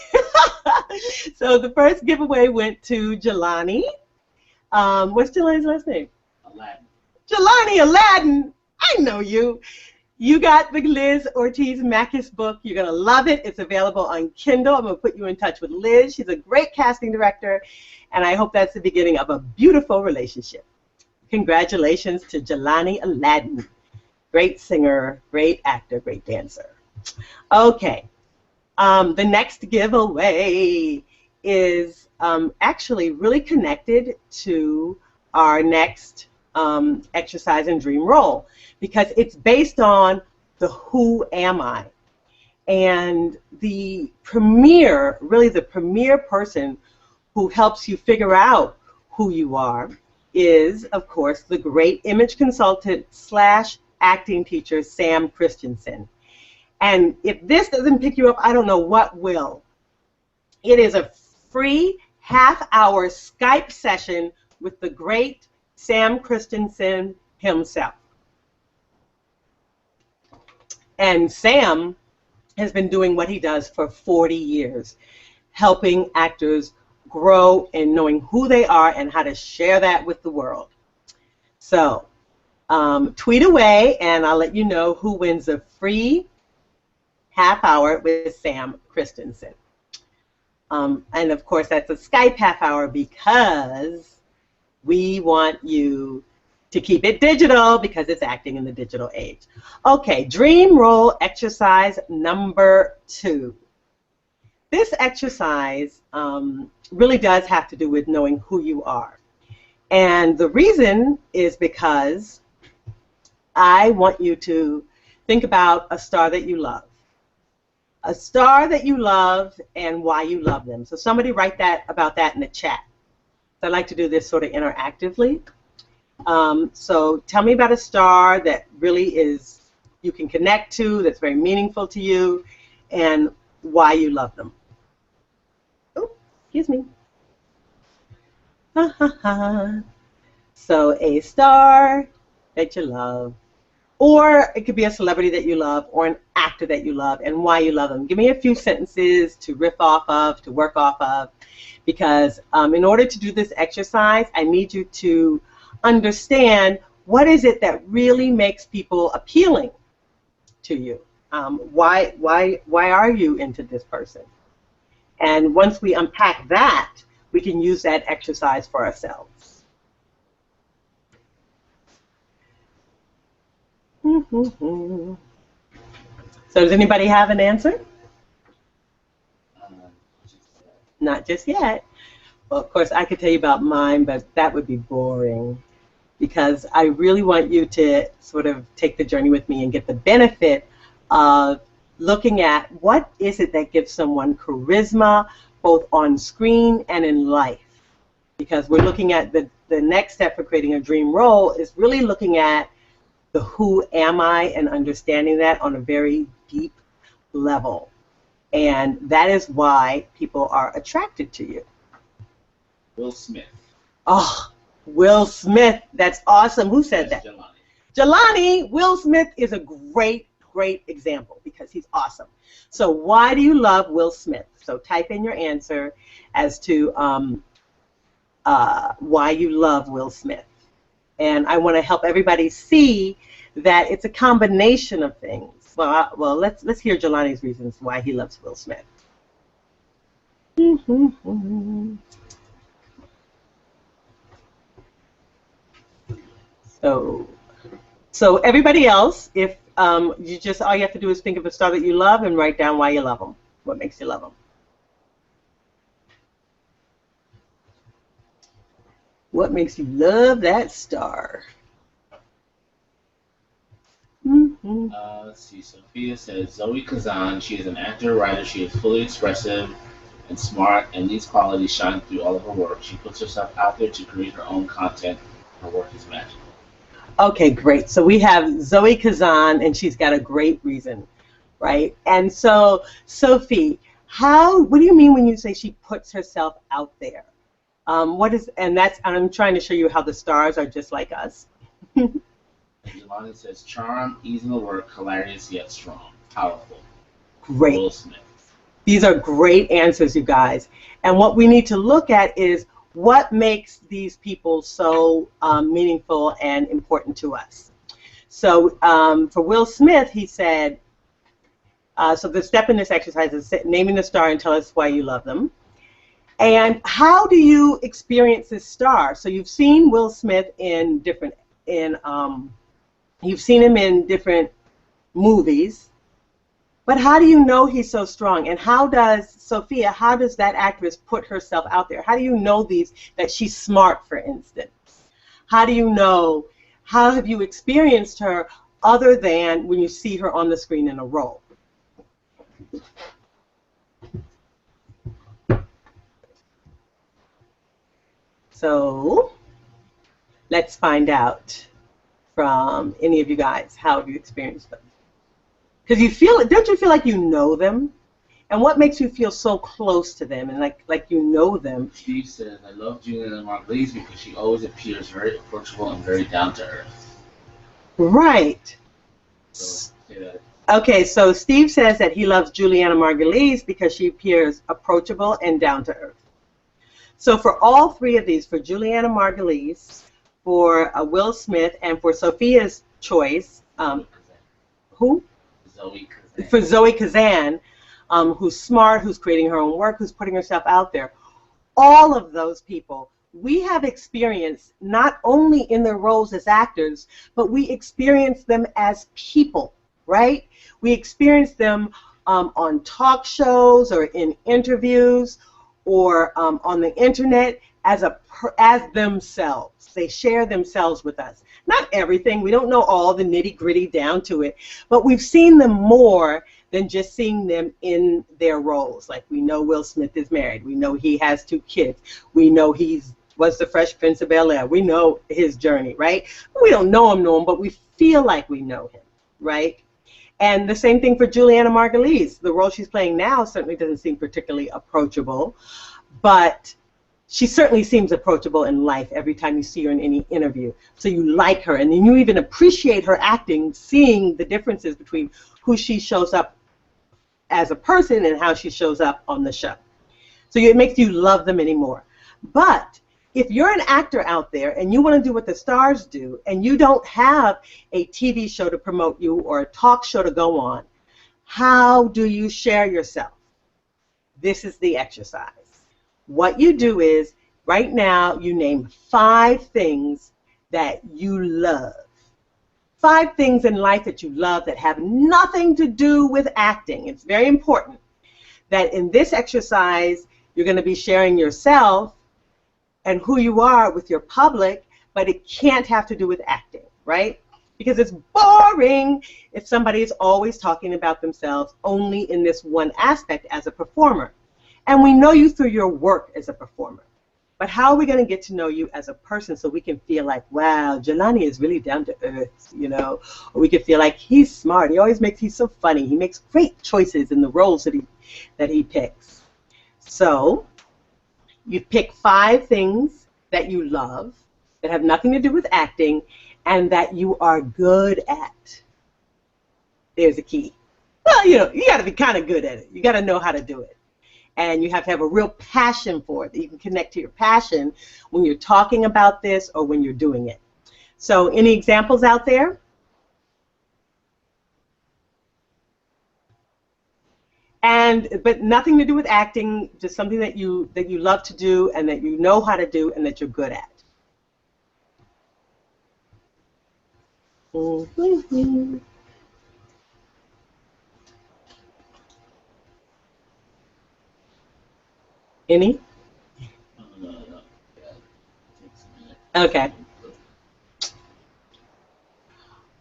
So the first giveaway went to Jelani. What's Jelani's last name? Aladdin. Jelani Aladdin. I know you. You got the Liz Ortiz Mackis book. You're going to love it. It's available on Kindle. I'm going to put you in touch with Liz. She's a great casting director, and I hope that's the beginning of a beautiful relationship. Congratulations to Jelani Aladdin. Great singer, great actor, great dancer. Okay. The next giveaway is actually really connected to our next exercise and dream role, because it's based on the who am I. And the premier person who helps you figure out who you are is, of course, the great image consultant / acting teacher, Sam Christensen. And if this doesn't pick you up, I don't know what will. It is a free half-hour Skype session with the great Sam Christensen himself. And Sam has been doing what he does for 40 years, helping actors grow in knowing who they are and how to share that with the world. So tweet away, and I'll let you know who wins a free half hour with Sam Christensen. And of course, that's a Skype half hour because we want you to keep it digital, because it's acting in the digital age. Okay, dream role exercise number 2. This exercise really does have to do with knowing who you are. And the reason is because I want you to think about a star that you love. A star that you love and why you love them. So somebody write about that in the chat. So I like to do this sort of interactively. So tell me about a star that really you can connect to, that's very meaningful to you, and why you love them. Oh, excuse me. Ha ha ha. So a star that you love, or it could be a celebrity that you love, or an actor that you love, and why you love them. Give me a few sentences to riff off of, to work off of, because in order to do this exercise, I need you to understand what is it that really makes people appealing to you. Why are you into this person? And once we unpack that, we can use that exercise for ourselves. So does anybody have an answer? Not just yet. Well, of course, I could tell you about mine, but that would be boring, because I really want you to sort of take the journey with me and get the benefit of looking at what is it that gives someone charisma, both on screen and in life. Because we're looking at the next step for creating a dream role is really looking at the who am I and understanding that on a very deep level. And that is why people are attracted to you. Will Smith. Oh, Will Smith. That's awesome. Who said that? Jelani. Jelani. Will Smith is a great example because he's awesome. So why do you love Will Smith? So type in your answer as to why you love Will Smith. And I want to help everybody see that it's a combination of things. Well, let's hear Jelani's reasons why he loves Will Smith. So everybody else, if you just all you have to do is think of a star that you love and write down why you love them. What makes you love them? What makes you love that star? Let's see. Sophia says Zoe Kazan. She is an actor, writer. She is fully expressive and smart, and these qualities shine through all of her work. She puts herself out there to create her own content. Her work is magical. Okay, great. So we have Zoe Kazan, and she's got a great reason, right? And so, Sophie, what do you mean when you say she puts herself out there? And I'm trying to show you how the stars are just like us. Jelani says charm, ease in the work, hilarious yet strong, powerful. Great. Will Smith. These are great answers, you guys. And what we need to look at is what makes these people so meaningful and important to us. So for Will Smith, he said, so the step in this exercise is naming the star and tell us why you love them. And how do you experience this star? So you've seen Will Smith you've seen him in different movies, but how do you know he's so strong? And how does that actress put herself out there? How do you know that she's smart, for instance? How have you experienced her other than when you see her on the screen in a role? So let's find out from any of you guys, how have you experienced them? Because don't you feel like you know them? And what makes you feel so close to them and like you know them? Steve says, I love Juliana Margulies because she always appears very approachable and very down to earth. Right. So, say that. Okay, so Steve says that he loves Juliana Margulies because she appears approachable and down to earth. So for all three of these, for Juliana Margulies, for Will Smith, and for Sophia's choice, who? Zoe Kazan. For Zoe Kazan, who's smart, who's creating her own work, who's putting herself out there. All of those people, we have experienced not only in their roles as actors, but we experience them as people, right? We experience them on talk shows or in interviews or on the internet as themselves. They share themselves with us. Not everything. We don't know all the nitty-gritty down to it, but we've seen them more than just seeing them in their roles. Like we know Will Smith is married. We know he has 2 kids. We know he was the Fresh Prince of Bel-Air. We know his journey, right? We don't know him, but we feel like we know him, right? And the same thing for Juliana Margulies. The role she's playing now certainly doesn't seem particularly approachable, but she certainly seems approachable in life every time you see her in any interview. So you like her, and then you even appreciate her acting, seeing the differences between who she shows up as a person and how she shows up on the show. So it makes you love them anymore. But if you're an actor out there and you want to do what the stars do, and you don't have a TV show to promote you or a talk show to go on, how do you share yourself? This is the exercise. What you do is, right now, you name 5 things that you love. 5 things in life that you love that have nothing to do with acting. It's very important that in this exercise, you're going to be sharing yourself and who you are with your public, but it can't have to do with acting, right? Because it's boring if somebody is always talking about themselves only in this one aspect as a performer. And we know you through your work as a performer. But how are we going to get to know you as a person so we can feel like, wow, Jelani is really down to earth, you know? Or we can feel like he's smart. He's so funny. He makes great choices in the roles that he picks. So you pick 5 things that you love that have nothing to do with acting and that you are good at. There's a key. Well, you got to be kind of good at it. You got to know how to do it. And you have to have a real passion for it, that you can connect to your passion when you're talking about this or when you're doing it. So any examples out there? But nothing to do with acting, just something that you love to do and that you know how to do and that you're good at. Mm-hmm. Any? No. Okay.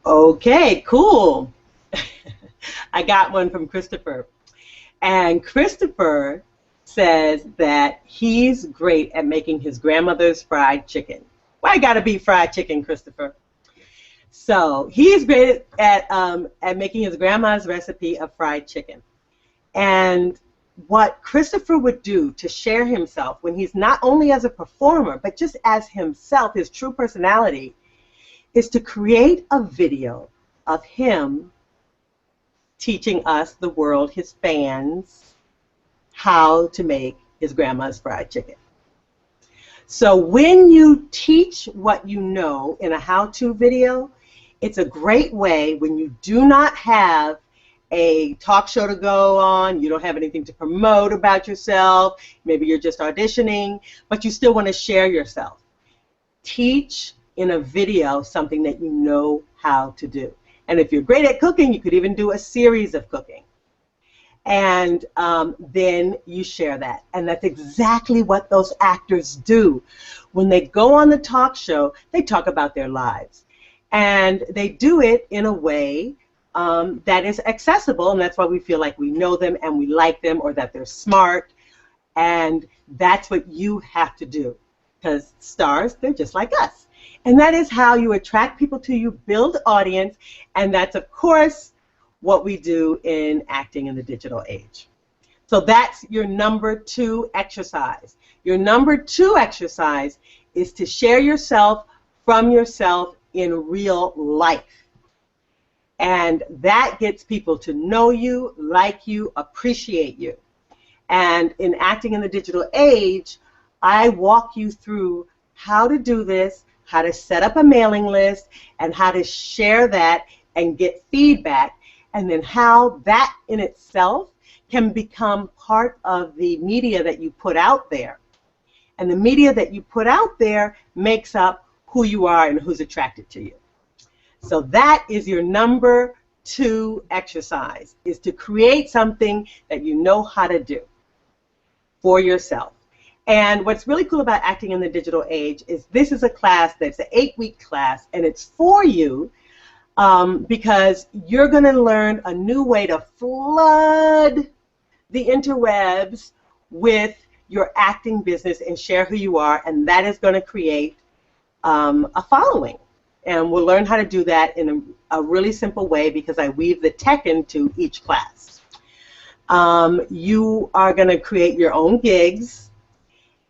Okay, cool. I got one from Christopher. And Christopher says that he's great at making his grandmother's fried chicken. Why gotta be fried chicken, Christopher? So he's great at making his grandma's recipe of fried chicken. And what Christopher would do to share himself when he's not only as a performer, but just as himself, his true personality, is to create a video of him teaching us, the world, his fans, how to make his grandma's fried chicken. So when you teach what you know in a how-to video, it's a great way when you do not have a talk show to go on, you don't have anything to promote about yourself, maybe you're just auditioning, but you still want to share yourself. Teach in a video something that you know how to do. And if you're great at cooking, you could even do a series of cooking. And then you share that. And that's exactly what those actors do. When they go on the talk show, they talk about their lives. And they do it in a way that is accessible, and that's why we feel like we know them and we like them, or that they're smart. And that's what you have to do, because stars, they're just like us. And that is how you attract people to you, build audience, and that's, of course, what we do in acting in the digital age. So that's your number 2 exercise. Your number 2 exercise is to share yourself from yourself in real life. And that gets people to know you, like you, appreciate you. And in acting in the digital age, I walk you through how to do this, how to set up a mailing list, and how to share that and get feedback, and then how that in itself can become part of the media that you put out there. And the media that you put out there makes up who you are and who's attracted to you. So that is your number 2 exercise, is to create something that you know how to do for yourself. And what's really cool about acting in the digital age is this is a class that's an 8-week class, and it's for you because you're going to learn a new way to flood the interwebs with your acting business and share who you are, and that is going to create a following. And we'll learn how to do that in a really simple way because I weave the tech into each class. You are going to create your own gigs.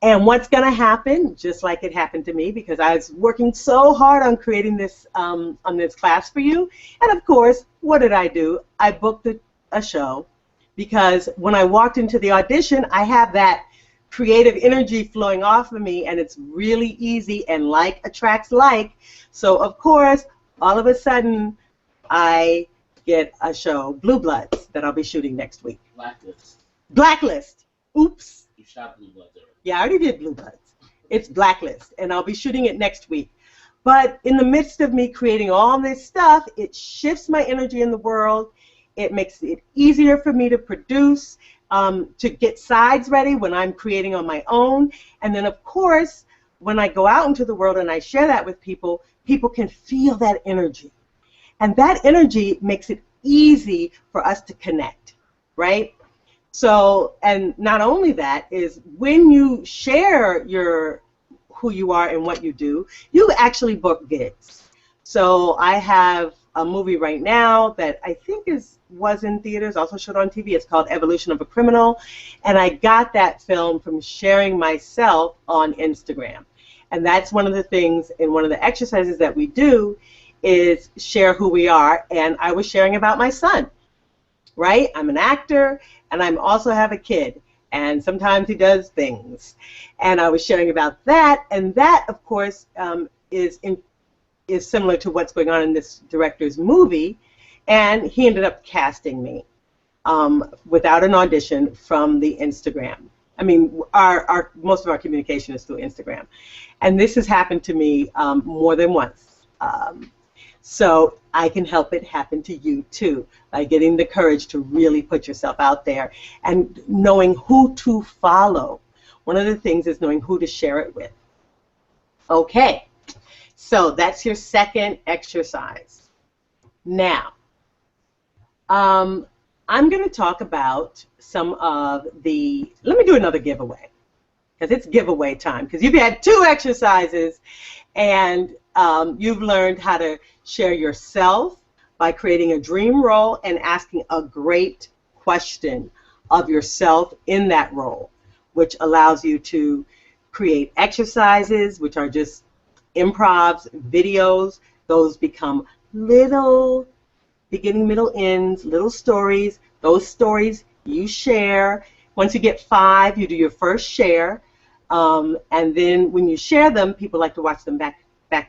And what's going to happen, just like it happened to me, because I was working so hard on creating this on this class for you. And of course, what did I do? I booked a show because when I walked into the audition, I have that creative energy flowing off of me, and it's really easy, and like attracts like. So of course, all of a sudden, I get a show, Blue Bloods, that I'll be shooting next week. Blacklist. Blacklist. Oops. You shot Blue Bloods already. Yeah, I already did Blue Bloods. It's Blacklist, and I'll be shooting it next week. But in the midst of me creating all this stuff, it shifts my energy in the world. It makes it easier for me to produce, to get sides ready when I'm creating on my own. And then, of course, when I go out into the world and I share that with people, people can feel that energy. And that energy makes it easy for us to connect, right? So, and not only that, is when you share who you are and what you do, you actually book gigs. So I have a movie right now that I think was in theaters, also showed on TV. It's called Evolution of a Criminal, and I got that film from sharing myself on Instagram. And that's one of the things, and one of the exercises that we do is share who we are, and I was sharing about my son, right? I'm an actor, and I also have a kid, and sometimes he does things. And I was sharing about that, and that, of course, is similar to what's going on in this director's movie, and he ended up casting me without an audition from the Instagram. I mean, most of our communication is through Instagram. And this has happened to me more than once. So I can help it happen to you too by getting the courage to really put yourself out there and knowing who to follow. One of the things is knowing who to share it with. Okay, so that's your second exercise. Now, I'm going to talk about some of the, let me do another giveaway, because it's giveaway time, because you've had 2 exercises, and you've learned how to share yourself by creating a dream role and asking a great question of yourself in that role, which allows you to create exercises, which are just improvs, videos. Those become little beginning, middle, ends, little stories. Those stories you share. Once you get 5, you do your first share. And then when you share them, people like to watch them back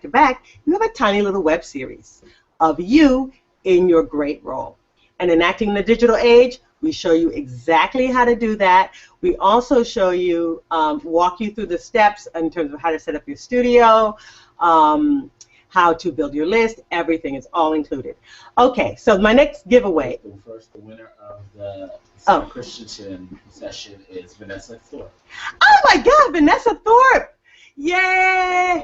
to back. You have a tiny little web series of you in your great role. And in Acting in the Digital Age, we show you exactly how to do that. We also show you, walk you through the steps in terms of how to set up your studio, how to build your list. Everything is all included. Okay, so my next giveaway. First, the winner of the Sam Christensen session is Vanessa Thorpe. Oh my God, Vanessa Thorpe! Yay!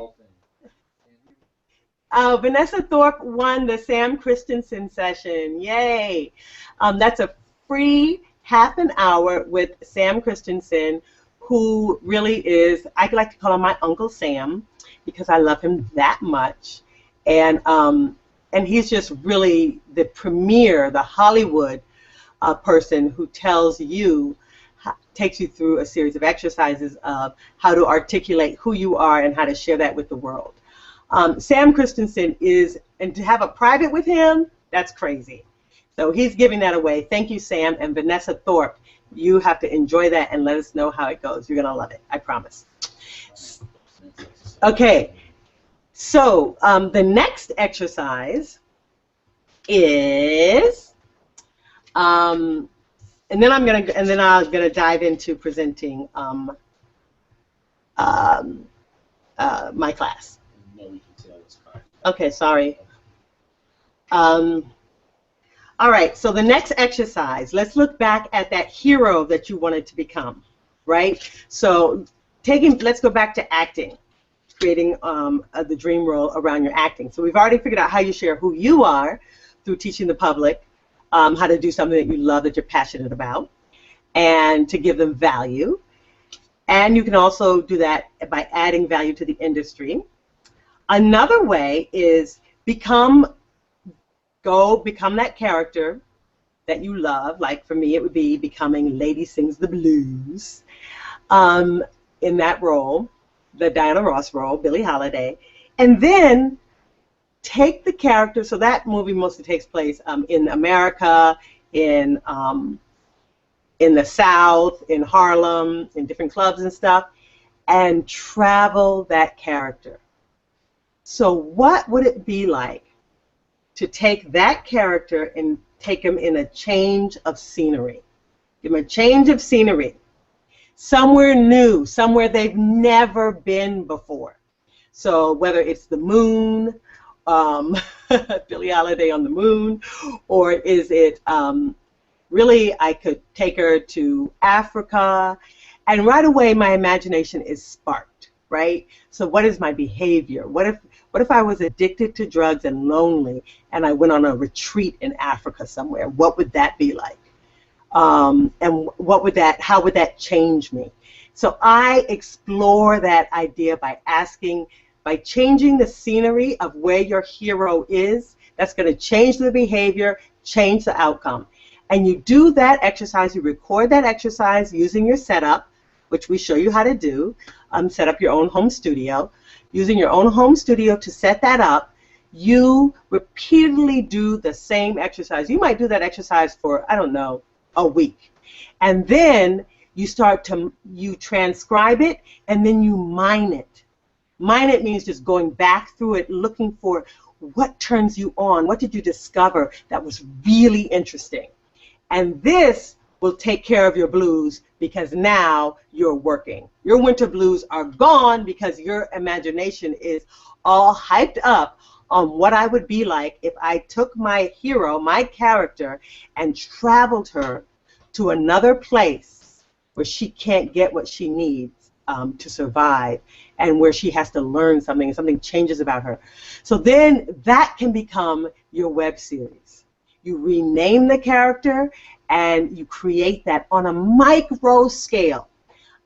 Vanessa Thorpe won the Sam Christensen session. Yay! That's a free half an hour with Sam Christensen, who really is, I like to call him my Uncle Sam, because I love him that much. And he's just really the premier, the Hollywood person who tells you, takes you through a series of exercises of how to articulate who you are and how to share that with the world. Sam Christensen is, and to have a private with him, that's crazy. So he's giving that away. Thank you, Sam. And Vanessa Thorpe, you have to enjoy that and let us know how it goes. You're going to love it, I promise. Okay, so the next exercise is, and then I'm gonna dive into presenting my class. Okay, sorry. All right, so the next exercise, let's look back at that hero that you wanted to become, right? So let's go back to acting, creating the dream role around your acting. So we've already figured out how you share who you are through teaching the public how to do something that you love, that you're passionate about, and to give them value. And you can also do that by adding value to the industry. Another way is become that character that you love. Like for me, it would be becoming Lady Sings the Blues in that role, the Diana Ross role, Billie Holiday. And then take the character, so that movie mostly takes place in America, in the South, in Harlem, in different clubs and stuff, and travel that character. So what would it be like to take that character and take him in a change of scenery? Give him a change of scenery. Somewhere new, somewhere they've never been before. So whether it's the moon, Billie Holiday on the moon, or is it really I could take her to Africa, and right away my imagination is sparked, right? So what is my behavior? What if I was addicted to drugs and lonely and I went on a retreat in Africa somewhere? What would that be like? And how would that change me? So I explore that idea by changing the scenery of where your hero is. That's going to change the behavior, change the outcome. And you do that exercise, you record that exercise using your setup, which we show you how to do. Set up your own home studio. Using your own home studio to set that up, you repeatedly do the same exercise. You might do that exercise for, I don't know, a week. And then you transcribe it, and then you mine it. Mine it means just going back through it, looking for what turns you on, what did you discover that was really interesting. And this will take care of your blues because now you're working. Your winter blues are gone because your imagination is all hyped up on what I would be like if I took my hero, my character, and traveled her to another place where she can't get what she needs to survive, and where she has to learn something and something changes about her. So then that can become your web series. You rename the character and you create that on a micro scale.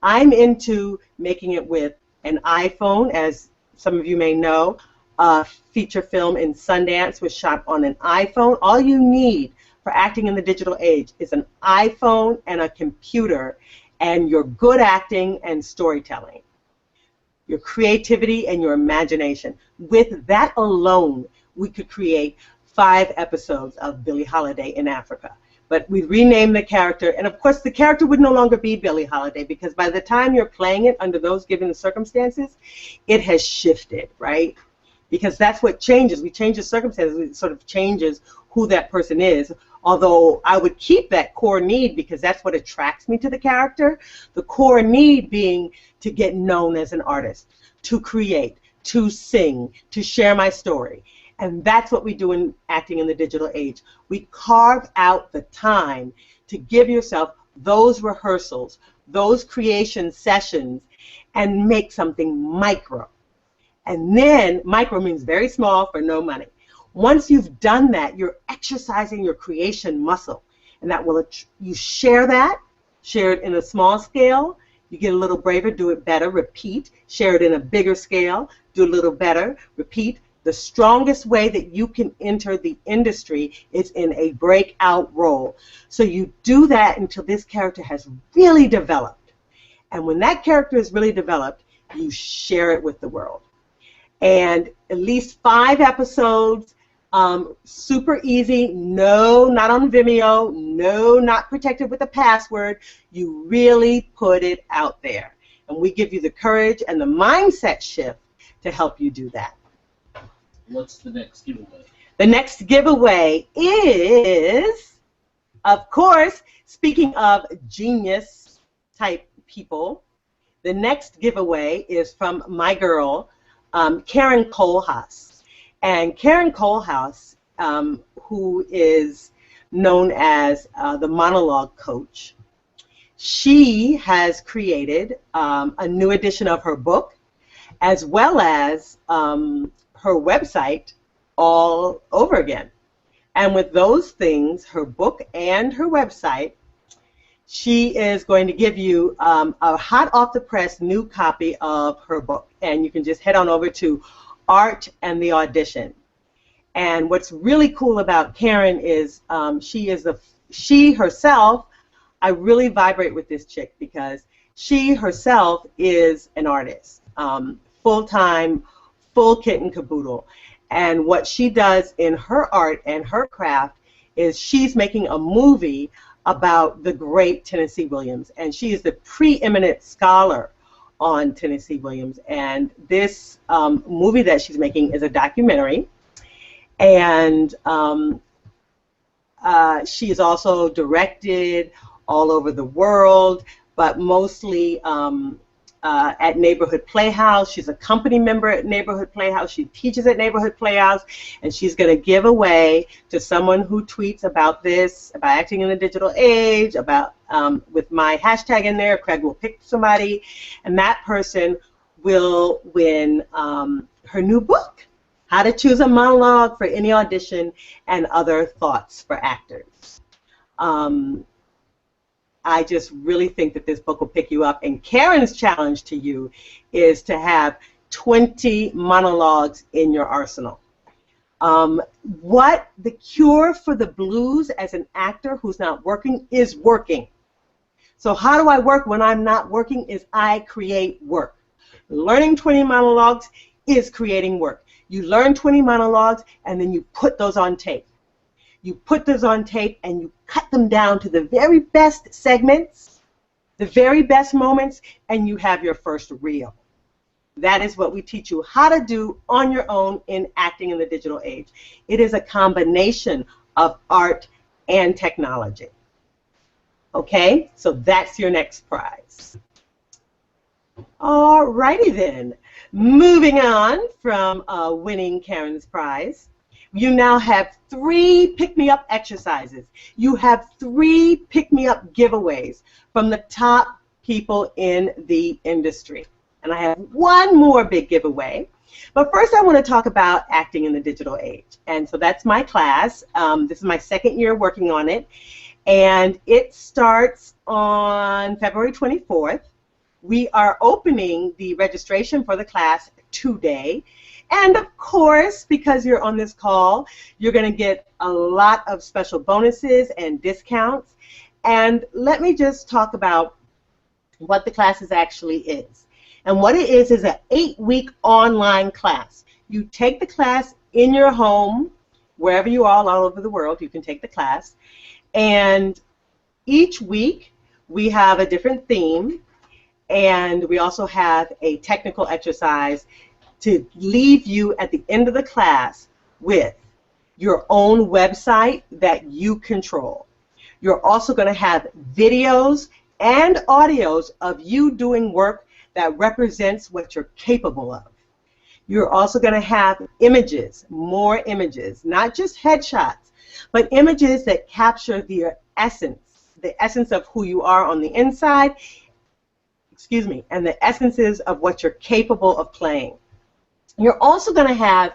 I'm into making it with an iPhone, as some of you may know. A feature film in Sundance was shot on an iPhone. All you need for acting in the digital age is an iPhone and a computer, and your good acting and storytelling, your creativity and your imagination. With that alone, we could create 5 episodes of Billie Holiday in Africa. But we rename the character, and of course the character would no longer be Billie Holiday, because by the time you're playing it under those given circumstances, it has shifted, right? Because that's what changes. We change the circumstances, it sort of changes who that person is. Although I would keep that core need because that's what attracts me to the character. The core need being to get known as an artist, to create, to sing, to share my story. And that's what we do in acting in the digital age. We carve out the time to give yourself those rehearsals, those creation sessions, and make something micro. And then micro means very small for no money. Once you've done that, you're exercising your creation muscle, and that will you share it in a small scale. You get a little braver, do it better, repeat. Share it in a bigger scale, do a little better, repeat. The strongest way that you can enter the industry is in a breakout role. So you do that until this character has really developed. And when that character is really developed, you share it with the world. And at least 5 episodes, super easy, no, not on Vimeo, no, not protected with a password. You really put it out there. And we give you the courage and the mindset shift to help you do that. What's the next giveaway? The next giveaway is, of course, speaking of genius type people, the next giveaway is from my girl, Karen Kohlhaas. And Karen Kohlhaas, who is known as the monologue coach, she has created a new edition of her book, as well as her website all over again. And with those things, her book and her website, she is going to give you a hot off the press new copy of her book. And you can just head on over to art and the audition. And what's really cool about Karen is she herself, I really vibrate with this chick because she herself is an artist, full-time, full kit and caboodle. And what she does in her art and her craft is she's making a movie about the great Tennessee Williams. And she is the preeminent scholar on Tennessee Williams. And this movie that she's making is a documentary. And she's also directed all over the world, but mostly at Neighborhood Playhouse. She's a company member at Neighborhood Playhouse. She teaches at Neighborhood Playhouse, and she's going to give away to someone who tweets about this, about acting in the digital age, about with my hashtag in there. Craig will pick somebody, and that person will win her new book, How to Choose a Monologue for Any Audition and Other Thoughts for Actors. I just really think that this book will pick you up. And Karen's challenge to you is to have 20 monologues in your arsenal. What the cure for the blues as an actor who's not working is working. So how do I work when I'm not working is I create work. Learning 20 monologues is creating work. You learn 20 monologues and then you put those on tape. You put those on tape and you cut them down to the very best segments, the very best moments, and you have your first reel. That is what we teach you how to do on your own in acting in the digital age. It is a combination of art and technology. Okay, so that's your next prize. All righty then. Moving on from winning Karen's prize, you now have 3 pick-me-up exercises. You have 3 pick-me-up giveaways from the top people in the industry. And I have one more big giveaway. But first I want to talk about acting in the digital age. And so that's my class. This is my 2nd year working on it. And it starts on February 24th. We are opening the registration for the class today. And of course, because you're on this call, you're going to get a lot of special bonuses and discounts. And let me just talk about what the class actually is. And what it is an 8-week online class. You take the class in your home, wherever you are, all over the world, you can take the class. And each week, we have a different theme. And we also have a technical exercise to leave you at the end of the class with your own website that you control. You're also going to have videos and audios of you doing work that represents what you're capable of. You're also going to have images, more images, not just headshots, but images that capture the essence of who you are on the inside, and the essences of what you're capable of playing. You're also going to have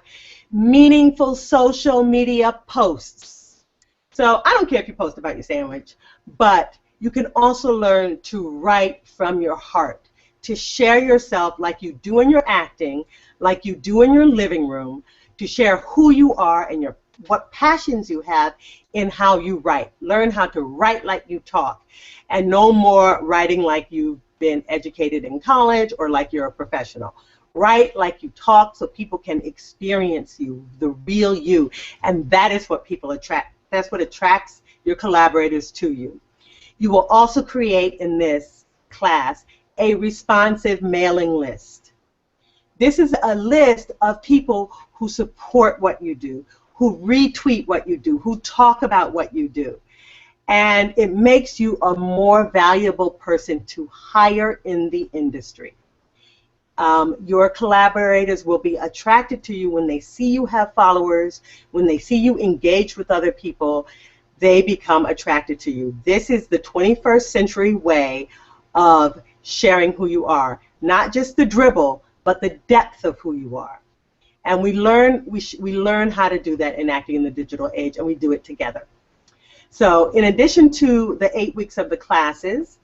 meaningful social media posts. So I don't care if you post about your sandwich, but you can also learn to write from your heart, to share yourself like you do in your acting, like you do in your living room, to share who you are and what passions you have in how you write. Learn how to write like you talk, and no more writing like you've been educated in college or like you're a professional. Write like you talk so people can experience you, the real you, and that is what people attract. That's what attracts your collaborators to you. You will also create in this class a responsive mailing list. This is a list of people who support what you do, who retweet what you do, who talk about what you do. And it makes you a more valuable person to hire in the industry. Your collaborators will be attracted to you when they see you have followers, when they see you engage with other people, they become attracted to you. This is the 21st century way of sharing who you are, not just the dribble, but the depth of who you are. And we learn how to do that in acting in the digital age, and we do it together. So in addition to the 8 weeks of the classes,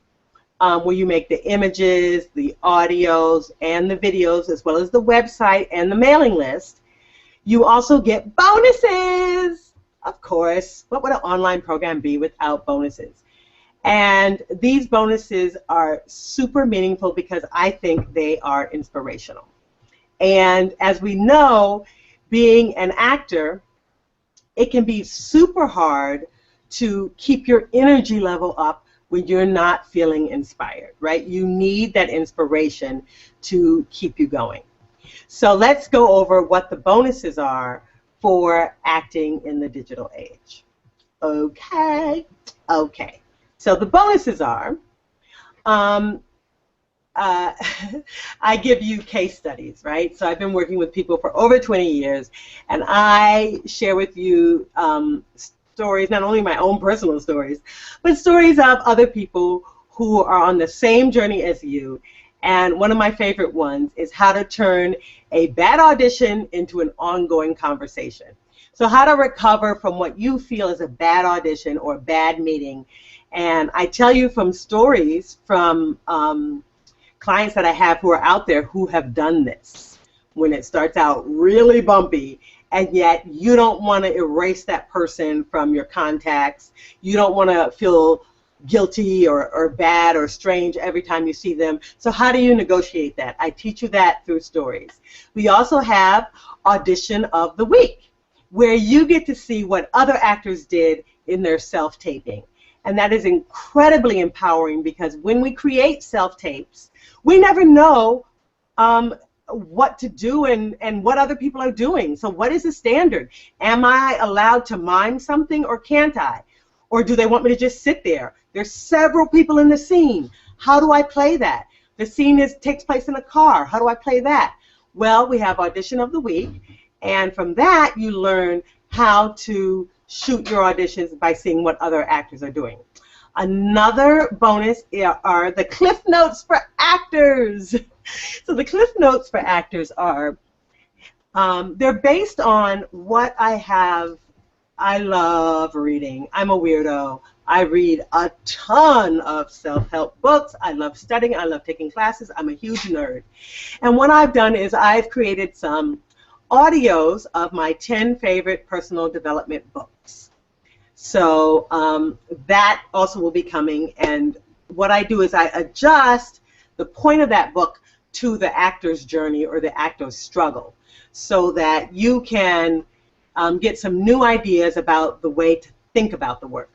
where you make the images, the audios, and the videos, as well as the website and the mailing list. You also get bonuses. Of course, what would an online program be without bonuses? And these bonuses are super meaningful because I think they are inspirational. And as we know, being an actor, it can be super hard to keep your energy level up when you're not feeling inspired, right? You need that inspiration to keep you going. So let's go over what the bonuses are for acting in the digital age. Okay. So the bonuses are, I give you case studies, right? So I've been working with people for over 20 years, and I share with you stories, not only my own personal stories, but stories of other people who are on the same journey as you. And one of my favorite ones is how to turn a bad audition into an ongoing conversation. So how to recover from what you feel is a bad audition or a bad meeting. And I tell you from stories from clients that I have who are out there who have done this, when it starts out really bumpy, and yet you don't want to erase that person from your contacts. You don't want to feel guilty or bad or strange every time you see them. So how do you negotiate that? I teach you that through stories. We also have Audition of the Week, where you get to see what other actors did in their self-taping. And that is incredibly empowering, because when we create self-tapes, we never know what to do and what other people are doing. So what is the standard? Am I allowed to mime something, or can't I? Or do they want me to just sit there? There's several people in the scene. How do I play that? The scene takes place in a car. How do I play that? Well, we have Audition of the Week, and from that you learn how to shoot your auditions by seeing what other actors are doing. Another bonus are the Cliff Notes for actors. So the Cliff Notes for actors are, they're based on what I have. I love reading. I'm a weirdo. I read a ton of self-help books. I love studying. I love taking classes. I'm a huge nerd. And what I've done is I've created some audios of my 10 favorite personal development books. So that also will be coming. And what I do is I adjust the point of that book to the actor's journey or the actor's struggle, so that you can get some new ideas about the way to think about the work.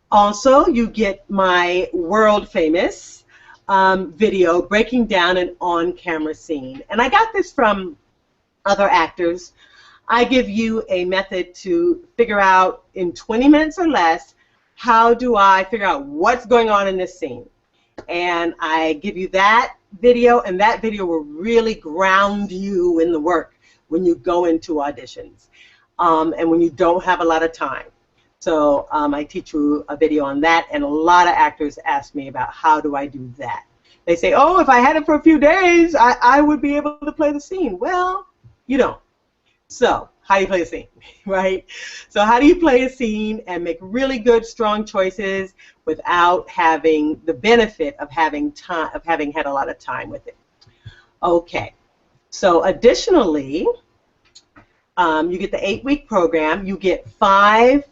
Also, you get my world famous video breaking down an on-camera scene. And I got this from other actors. I give you a method to figure out in 20 minutes or less, how do I figure out what's going on in this scene? And I give you that video, and that video will really ground you in the work when you go into auditions and when you don't have a lot of time. So I teach you a video on that, and a lot of actors ask me about how do I do that. They say, oh, if I had it for a few days, I would be able to play the scene. Well, you don't. So how do you play a scene, right? So how do you play a scene and make really good, strong choices without having the benefit of having time, of having had a lot of time with it? Okay. So additionally, you get the 8-week program. You get 5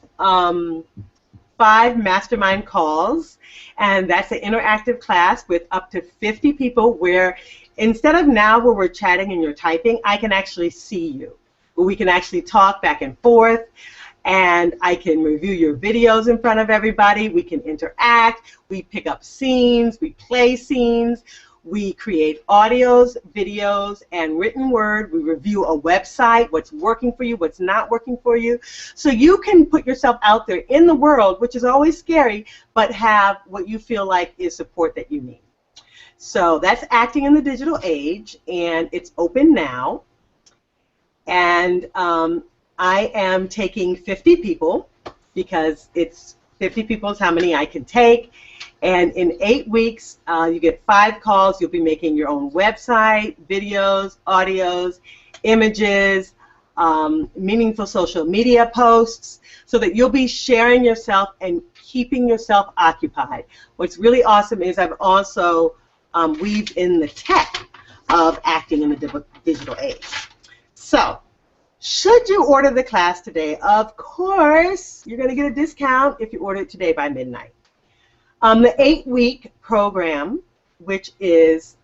mastermind calls, and that's an interactive class with up to 50 people, where instead of now where we're chatting and you're typing, I can actually see you. We can actually talk back and forth, and I can review your videos in front of everybody. We can interact. We pick up scenes. We play scenes. We create audios, videos, and written word. We review a website, what's working for you, what's not working for you. So you can put yourself out there in the world, which is always scary, but have what you feel like is support that you need. So that's Acting in the Digital Age, and it's open now. And I am taking 50 people, because it's 50 people is how many I can take. And in 8 weeks, you get 5 calls. You'll be making your own website, videos, audios, images, meaningful social media posts, so that you'll be sharing yourself and keeping yourself occupied. What's really awesome is I've also weaved in the tech of acting in the digital age. So, should you order the class today, of course, you're going to get a discount if you order it today by midnight. The 8-week program, which is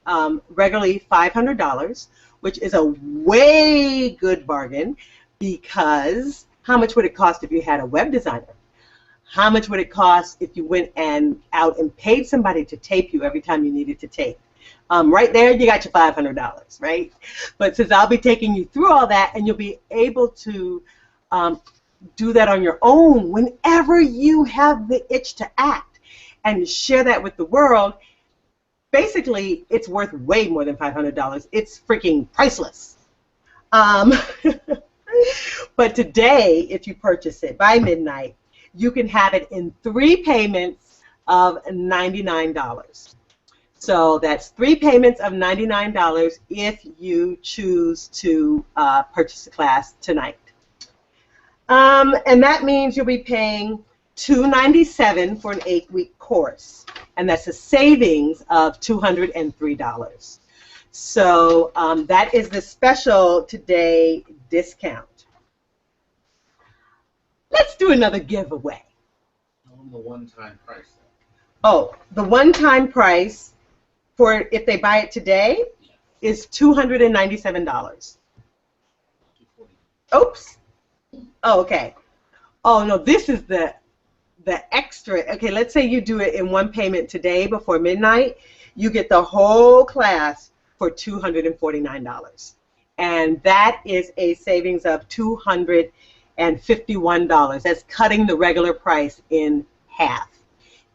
regularly $500, which is a way good bargain, because how much would it cost if you had a web designer? How much would it cost if you went out and paid somebody to tape you every time you needed to tape? Right there, you got your $500, right? But since I'll be taking you through all that, and you'll be able to do that on your own whenever you have the itch to act and share that with the world, basically, it's worth way more than $500. It's freaking priceless. But today, if you purchase it by midnight, you can have it in 3 payments of $99. So that's 3 payments of $99 if you choose to purchase the class tonight. And that means you'll be paying $297 for an 8-week course, and that's a savings of $203. So that is the special today discount. Let's do another giveaway. On the one-time price. Oh, the one-time price for if they buy it today is $297. Oops. Oh, okay. Oh no, this is the extra. Okay, let's say you do it in one payment today before midnight. You get the whole class for $249, and that is a savings of $251. That's cutting the regular price in half.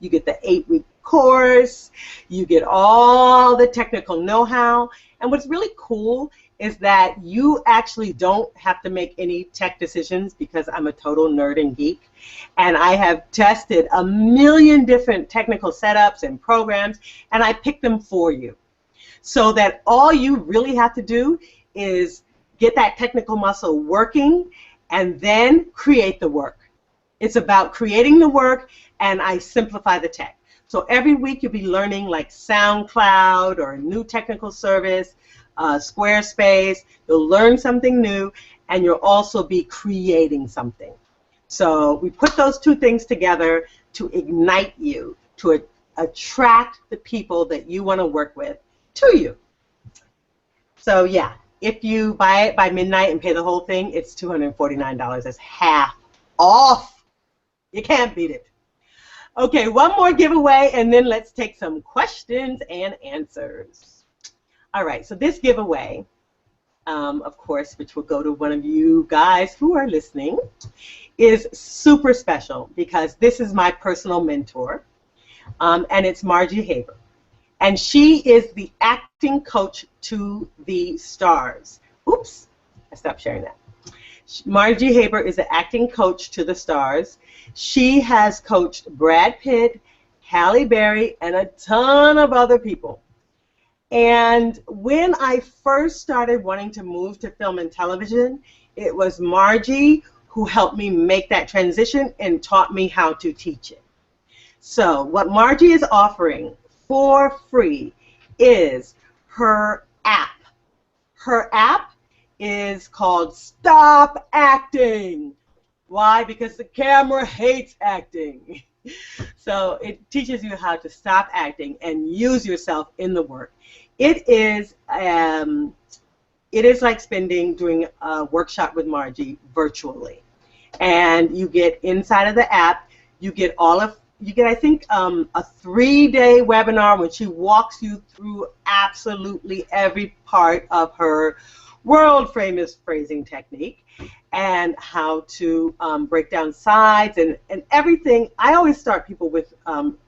You get the 8-week course, you get all the technical know-how, and what's really cool is that you actually don't have to make any tech decisions, because I'm a total nerd and geek, and I have tested a million different technical setups and programs, and I pick them for you. So that all you really have to do is get that technical muscle working and then create the work. It's about creating the work, and I simplify the tech. So every week you'll be learning like SoundCloud or a new technical service, Squarespace. You'll learn something new, and you'll also be creating something. So we put those two things together to ignite you, to attract the people that you want to work with to you. So yeah, if you buy it by midnight and pay the whole thing, it's $249. That's half off. You can't beat it. Okay, one more giveaway, and then let's take some questions and answers. All right, so this giveaway, of course, which will go to one of you guys who are listening, is super special because this is my personal mentor, and it's Margie Haber. And she is the acting coach to the stars. Oops, I stopped sharing that. Margie Haber is the acting coach to the stars. She has coached Brad Pitt, Halle Berry, and a ton of other people. And when I first started wanting to move to film and television, it was Margie who helped me make that transition and taught me how to teach it. So what Margie is offering for free is her app. Her app is called Stop Acting. Why? Because the camera hates acting. So it teaches you how to stop acting and use yourself in the work. It is like doing a workshop with Margie virtually, and you get inside of the app. You get I think a 3-day webinar when she walks you through absolutely every part of her world famous phrasing technique and how to break down sides and everything. I always start people with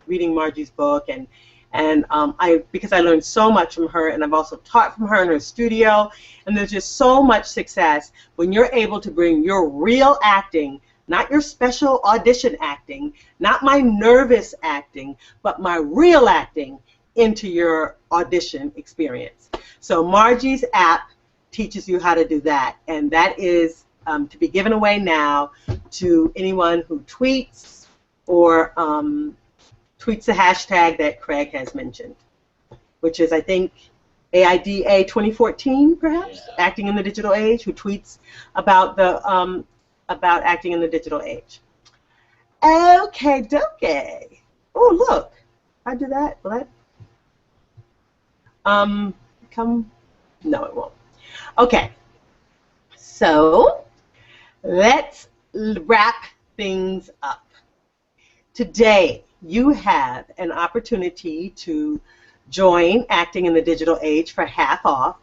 reading Margie's book, because I learned so much from her, and I've also taught from her in her studio, and there's just so much success when you're able to bring your real acting, not your special audition acting, not my nervous acting, but my real acting into your audition experience. So Margie's app teaches you how to do that, and that is to be given away now to anyone who tweets, or tweets the hashtag that Craig has mentioned, which is, I think, AIDA 2014, perhaps, Yeah. Acting in the Digital Age, who tweets about the about acting in the digital age. Okay, dokie. Oh, look, I do that. Will that come? No, it won't. Okay, so let's wrap things up. Today, you have an opportunity to join Acting in the Digital Age for half off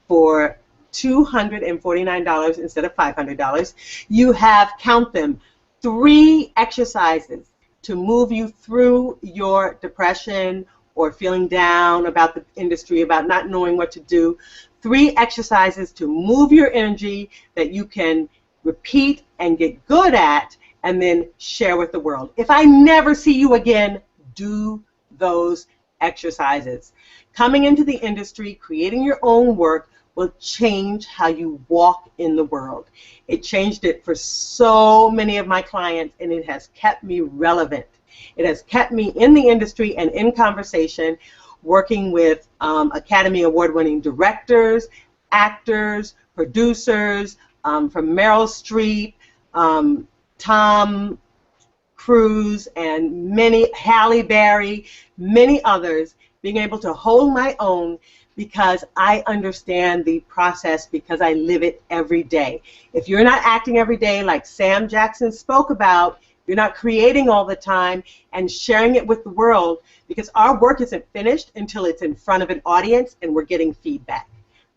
for $249 instead of $500. You have, count them, 3 exercises to move you through your depression or feeling down about the industry, about not knowing what to do. 3 exercises to move your energy that you can repeat and get good at, and then share with the world. If I never see you again, do those exercises. Coming into the industry, creating your own work will change how you walk in the world. It changed it for so many of my clients, and it has kept me relevant. It has kept me in the industry and in conversation, working with Academy Award-winning directors, actors, producers, from Meryl Streep, Tom Cruise, and many, Halle Berry, many others, being able to hold my own because I understand the process, because I live it every day. If you're not acting every day like Sam Jackson spoke about, you're not creating all the time and sharing it with the world, because our work isn't finished until it's in front of an audience and we're getting feedback.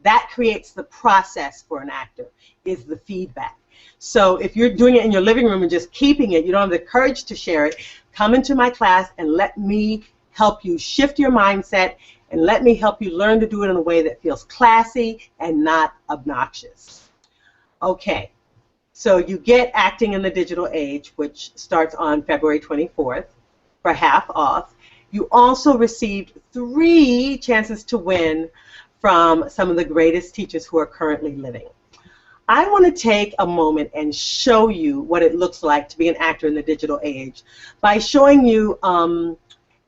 That creates the process for an actor, is the feedback. So if you're doing it in your living room and just keeping it, you don't have the courage to share it, come into my class and let me help you shift your mindset, and let me help you learn to do it in a way that feels classy and not obnoxious. Okay, so you get Acting in the Digital Age, which starts on February 24th for half off. You also received 3 chances to win from some of the greatest teachers who are currently living. I want to take a moment and show you what it looks like to be an actor in the digital age by showing you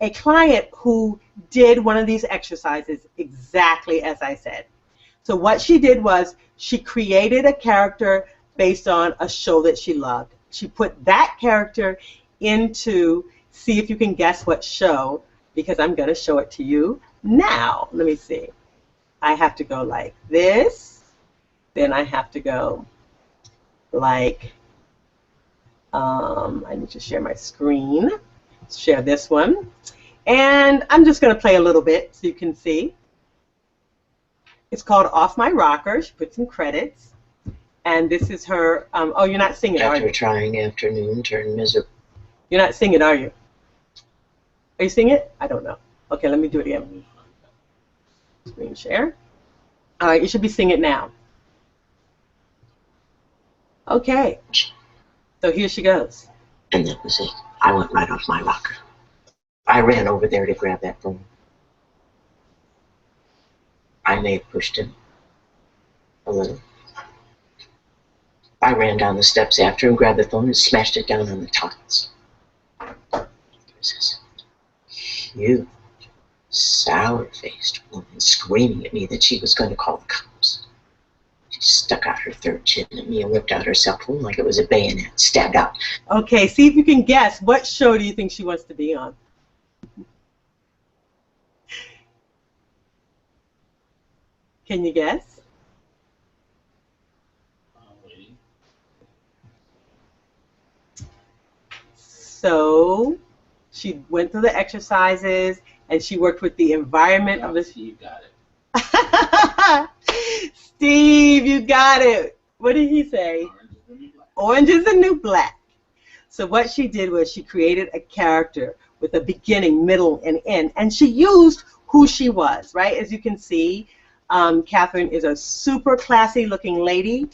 a client who did one of these exercises exactly as I said. So what she did was she created a character based on a show that she loved. She put that character into, see if you can guess what show, because I'm going to show it to you now. Let me see. I have to go like this. Then I have to go like, I need to share my screen, share this one. And I'm just going to play a little bit so you can see. It's called Off My Rocker. She put some credits. And this is her, oh, you're not singing, are you? After trying afternoon turned miserable. You're not singing, are you? Are you singing it? I don't know. Okay, let me do it again. Screen share. All right, you should be singing it now. Okay, so here she goes. And that was it. I went right off my rocker. I ran over there to grab that phone. I may have pushed him a little. I ran down the steps after him, grabbed the phone, and smashed it down on the tiles. There was this huge, sour-faced woman screaming at me that she was going to call the cops. She stuck out her third chin at me and whipped out her cell phone like it was a bayonet, stabbed out. Okay, see if you can guess. What show do you think she wants to be on? Can you guess? Waiting. So she went through the exercises and she worked with the environment of the... Steve got it. Steve, you got it. What did he say? Orange is the new black. So what she did was she created a character with a beginning, middle, and end. And she used who she was, right? As you can see, Catherine is a super classy looking lady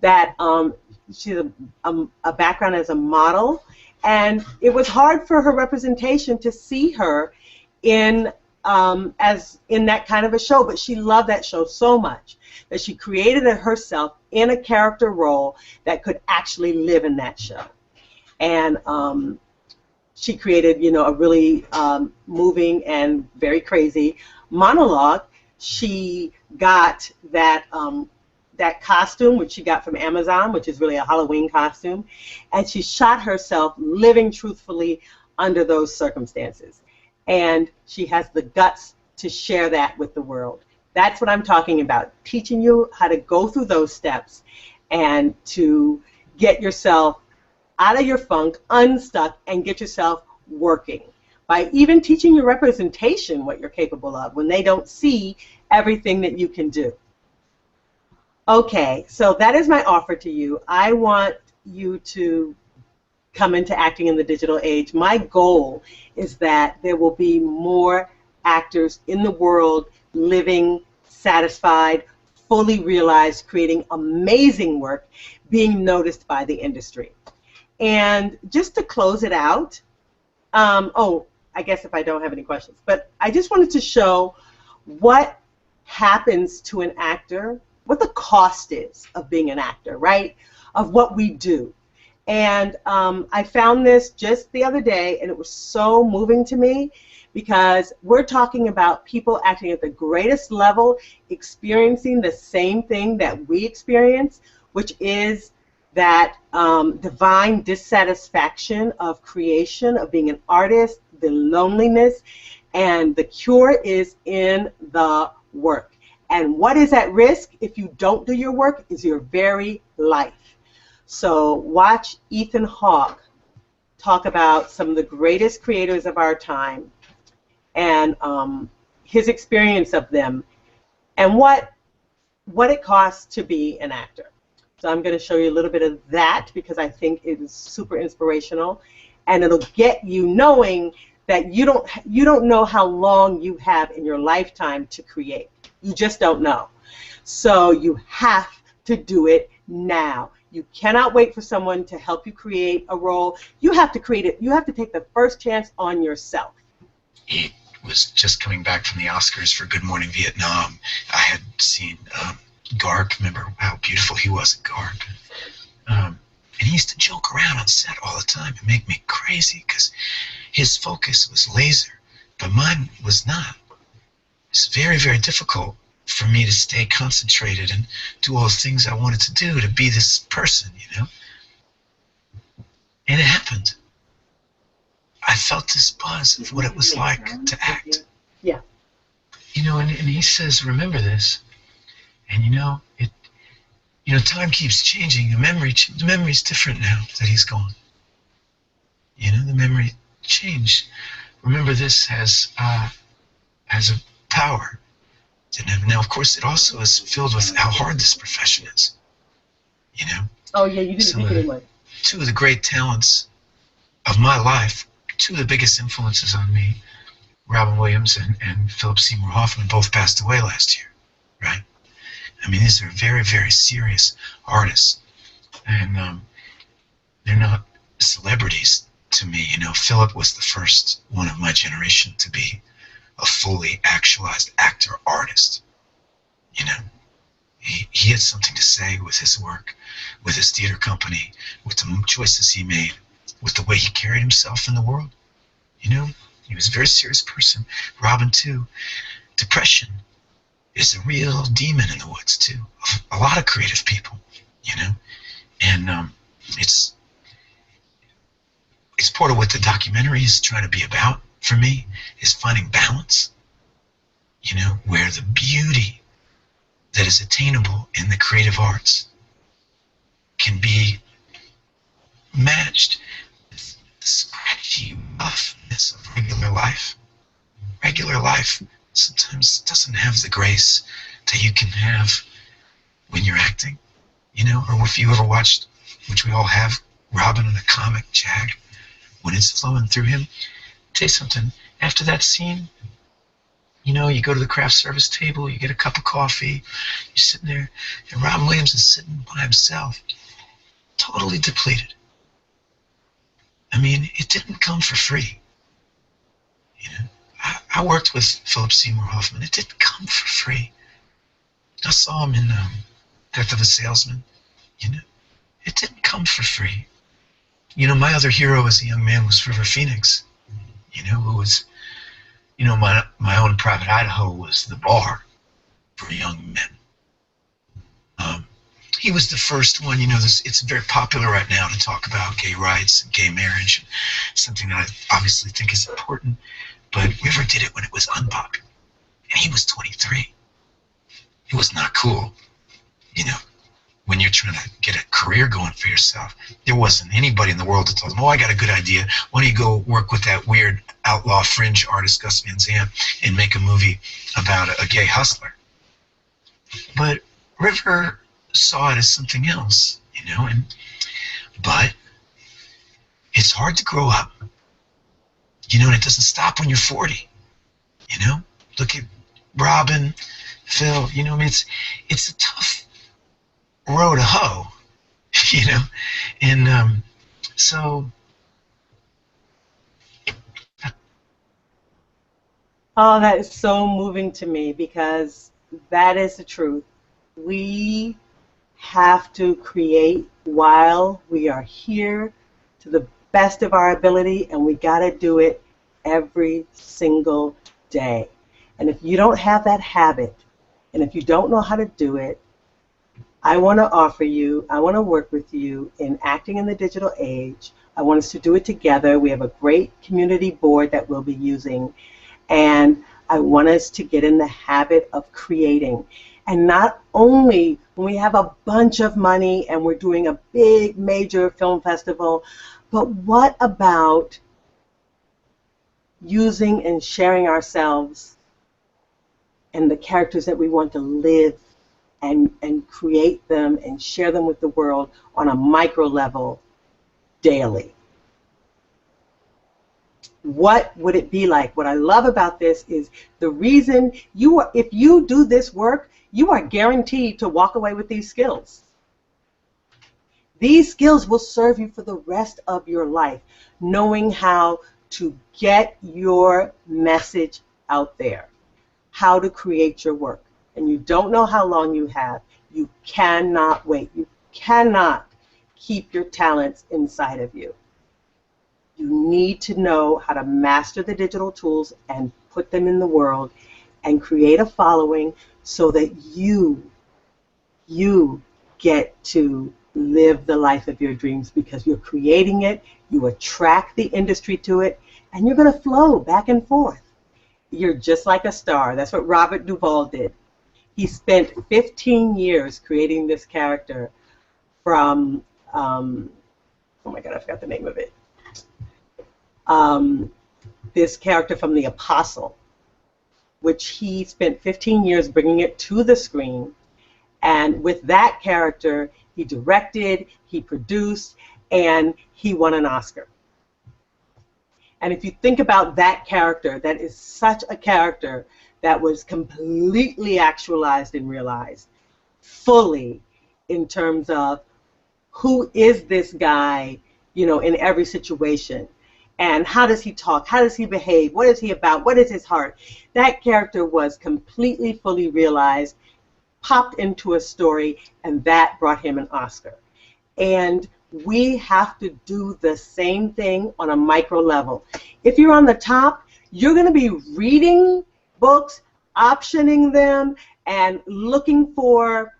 that she's a background as a model. And it was hard for her representation to see her in as in that kind of a show, but she loved that show so much that she created it herself in a character role that could actually live in that show. And she created, a really moving and very crazy monologue. She got that costume, which she got from Amazon, which is really a Halloween costume, and she shot herself living truthfully under those circumstances. And she has the guts to share that with the world. That's what I'm talking about, teaching you how to go through those steps and to get yourself out of your funk, unstuck, and get yourself working. By even teaching your representation what you're capable of when they don't see everything that you can do. Okay, so that is my offer to you. I want you to come into acting in the digital age. My goal is that there will be more actors in the world living satisfied, fully realized, creating amazing work, being noticed by the industry. And just to close it out, I guess if I don't have any questions, but I just wanted to show what happens to an actor, what the cost is of being an actor, right? Of what we do. And I found this just the other day, and it was so moving to me because we're talking about people acting at the greatest level, experiencing the same thing that we experience, which is that divine dissatisfaction of creation, of being an artist, the loneliness, and the cure is in the work. And what is at risk if you don't do your work is your very life. So watch Ethan Hawke talk about some of the greatest creators of our time and his experience of them and what it costs to be an actor. So I'm going to show you a little bit of that because I think it is super inspirational, and it'll get you knowing that you don't know how long you have in your lifetime to create. You just don't know. So you have to do it now. You cannot wait for someone to help you create a role. You have to create it. You have to take the first chance on yourself. He was just coming back from the Oscars for Good Morning Vietnam. I had seen Garg. Remember how beautiful he was at Garg. And he used to joke around on set all the time and make me crazy because his focus was laser, but mine was not. It's very, very difficult for me to stay concentrated and do all the things I wanted to do to be this person, you know? And it happened. I felt this buzz of what it was like to act. Yeah. You know, and he says, remember this. And time keeps changing. The memory's different now that he's gone. You know, the memory changed. Remember this has a power. Now, of course, it also is filled with how hard this profession is. You know? Oh, yeah, you didn't think anyone. Two of the great talents of my life, two of the biggest influences on me, Robin Williams and Philip Seymour Hoffman, both passed away last year, right? I mean, these are very, very serious artists, and they're not celebrities to me. You know, Philip was the first one of my generation to be a fully actualized actor artist. You know, he had something to say with his work, with his theater company, with the choices he made, with the way he carried himself in the world. You know, he was a very serious person. Robin too. Depression is a real demon in the woods too, of a lot of creative people, you know, and it's part of what the documentary is trying to be about for me, is finding balance, you know, where the beauty that is attainable in the creative arts can be matched with the scratchy roughness of regular life. Regular life sometimes doesn't have the grace that you can have when you're acting, you know, or if you ever watched, which we all have, Robin in the comic Jag, when it's flowing through him. Tell you something, after that scene, you know, you go to the craft service table, you get a cup of coffee, you're sitting there, and Robin Williams is sitting by himself, totally depleted. I mean, it didn't come for free, you know. I worked with Philip Seymour Hoffman. It didn't come for free. I saw him in Death of a Salesman. You know, it didn't come for free. My other hero as a young man was River Phoenix, who was, my own private Idaho was the bar for young men. He was the first one, it's very popular right now to talk about gay rights and gay marriage, something that I obviously think is important, but River did it when it was unpopular, and he was 23. It was not cool, when you're trying to get a career going for yourself. There wasn't anybody in the world that told him, oh, I got a good idea. Why don't you go work with that weird outlaw fringe artist Gus Van Sant and make a movie about a gay hustler? But River saw it as something else, but it's hard to grow up, and it doesn't stop when you're 40, Look at Robin, Phil, it's a tough row to hoe, and so. Oh, that is so moving to me because that is the truth. We have to create while we are here to the best of our ability, and we got to do it every single day. And if you don't have that habit, and if you don't know how to do it, I want to work with you in acting in the digital age. I want us to do it together. We have a great community board that we'll be using, and I want us to get in the habit of creating. And not only when we have a bunch of money and we're doing a big major film festival, but what about using and sharing ourselves and the characters that we want to live and create them and share them with the world on a micro level daily? What would it be like? What I love about this is the reason if you do this work, you are guaranteed to walk away with these skills. These skills will serve you for the rest of your life, knowing how to get your message out there, how to create your work. And you don't know how long you have. You cannot wait. You cannot keep your talents inside of you. You need to know how to master the digital tools and put them in the world and create a following so that you get to live the life of your dreams, because you're creating it, you attract the industry to it, and you're going to flow back and forth. You're just like a star. That's what Robert Duvall did. He spent 15 years creating this character from, oh my God, I forgot the name of it. This character from The Apostle, which he spent 15 years bringing it to the screen. And with that character, he directed, he produced, and he won an Oscar. And if you think about that character, that is such a character that was completely actualized and realized fully in terms of who is this guy, in every situation. And how does he talk? How does he behave? What is he about? What is his heart? That character was completely, fully realized, popped into a story, and that brought him an Oscar. And we have to do the same thing on a micro level. If you're on the top, you're going to be reading books, optioning them, and looking for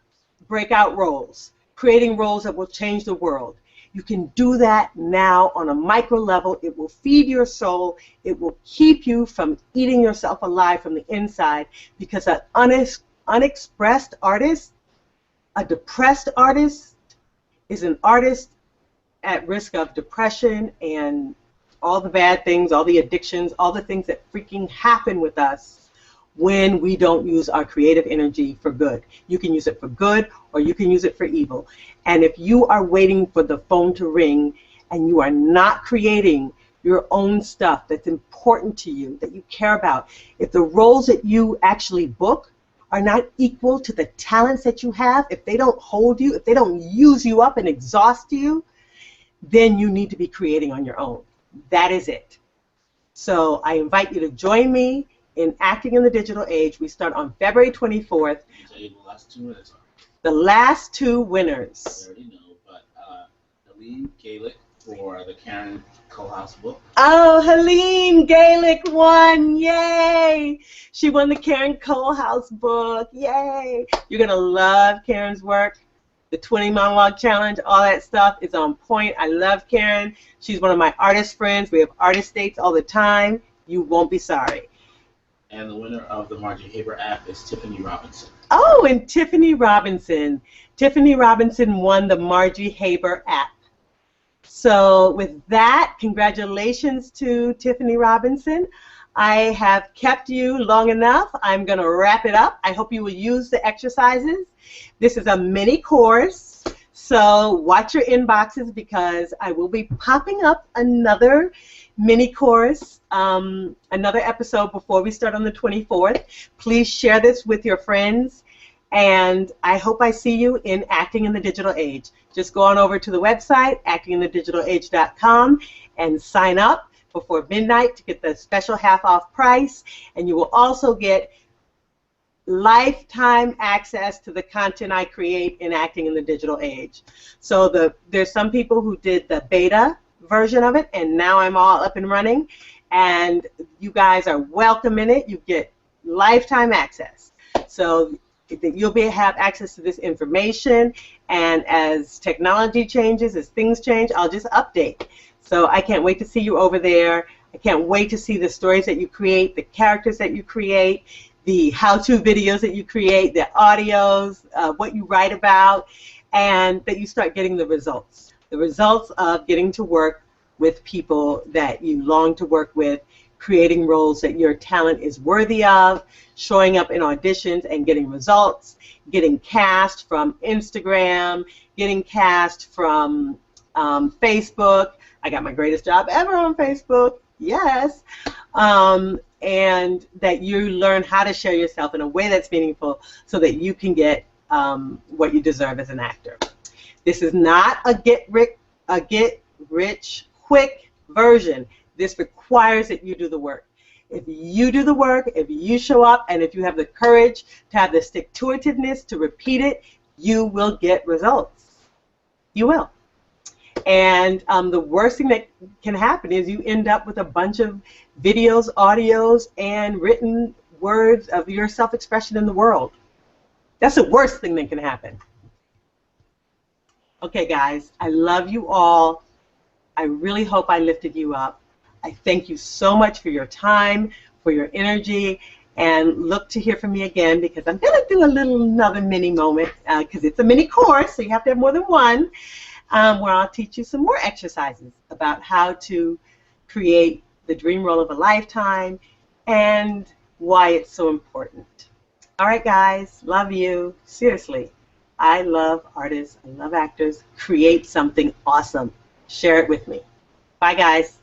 breakout roles, creating roles that will change the world. You can do that now on a micro level. It will feed your soul. It will keep you from eating yourself alive from the inside, because an unexpressed artist, a depressed artist, is an artist at risk of depression and all the bad things, all the addictions, all the things that freaking happen with us when we don't use our creative energy for good. You can use it for good or you can use it for evil. And if you are waiting for the phone to ring and you are not creating your own stuff that's important to you, that you care about, if the roles that you actually book are not equal to the talents that you have, if they don't hold you, if they don't use you up and exhaust you, then you need to be creating on your own. That is it. So I invite you to join me in Acting in the Digital Age. We start on February 24th. Tell you the last 2 minutes are. The last 2 winners. I already know, but Helene Galick for the Karen Colehouse book. Oh, Helene Gaelic won. Yay. She won the Karen Colehouse book. Yay. You're going to love Karen's work. The 20 monologue challenge, all that stuff is on point. I love Karen. She's one of my artist friends. We have artist dates all the time. You won't be sorry. And the winner of the Margie Haber app is Tiffany Robinson. Oh, and Tiffany Robinson. Tiffany Robinson won the Margie Haber app. So with that, congratulations to Tiffany Robinson. I have kept you long enough. I'm going to wrap it up. I hope you will use the exercises. This is a mini course, so watch your inboxes because I will be popping up another mini course, another episode before we start on the 24th. Please share this with your friends, and I hope I see you in Acting in the Digital Age. Just go on over to the website, actinginthedigitalage.com, and sign up before midnight to get the special half-off price, and you will also get lifetime access to the content I create in Acting in the Digital Age. So there's some people who did the beta version of it, and now I'm all up and running, and you guys are welcome in it. You get lifetime access. So you'll have access to this information, and as technology changes, as things change, I'll just update. So I can't wait to see you over there. I can't wait to see the stories that you create, the characters that you create, the how-to videos that you create, the audios, what you write about, and that you start getting the results. The results of getting to work with people that you long to work with, creating roles that your talent is worthy of, showing up in auditions and getting results, getting cast from Instagram, getting cast from Facebook. I got my greatest job ever on Facebook. Yes. And that you learn how to share yourself in a way that's meaningful so that you can get what you deserve as an actor. This is not a get rich quick version. This requires that you do the work. If you do the work, if you show up, and if you have the courage to have the stick-to-itiveness to repeat it, you will get results. You will. And the worst thing that can happen is you end up with a bunch of videos, audios, and written words of your self-expression in the world. That's the worst thing that can happen. Okay, guys, I love you all. I really hope I lifted you up. I thank you so much for your time, for your energy, and look to hear from me again because I'm going to do another mini moment because it's a mini course, so you have to have more than one. Where I'll teach you some more exercises about how to create the dream role of a lifetime and why it's so important. All right, guys, love you. Seriously, I love artists. I love actors. Create something awesome. Share it with me. Bye, guys.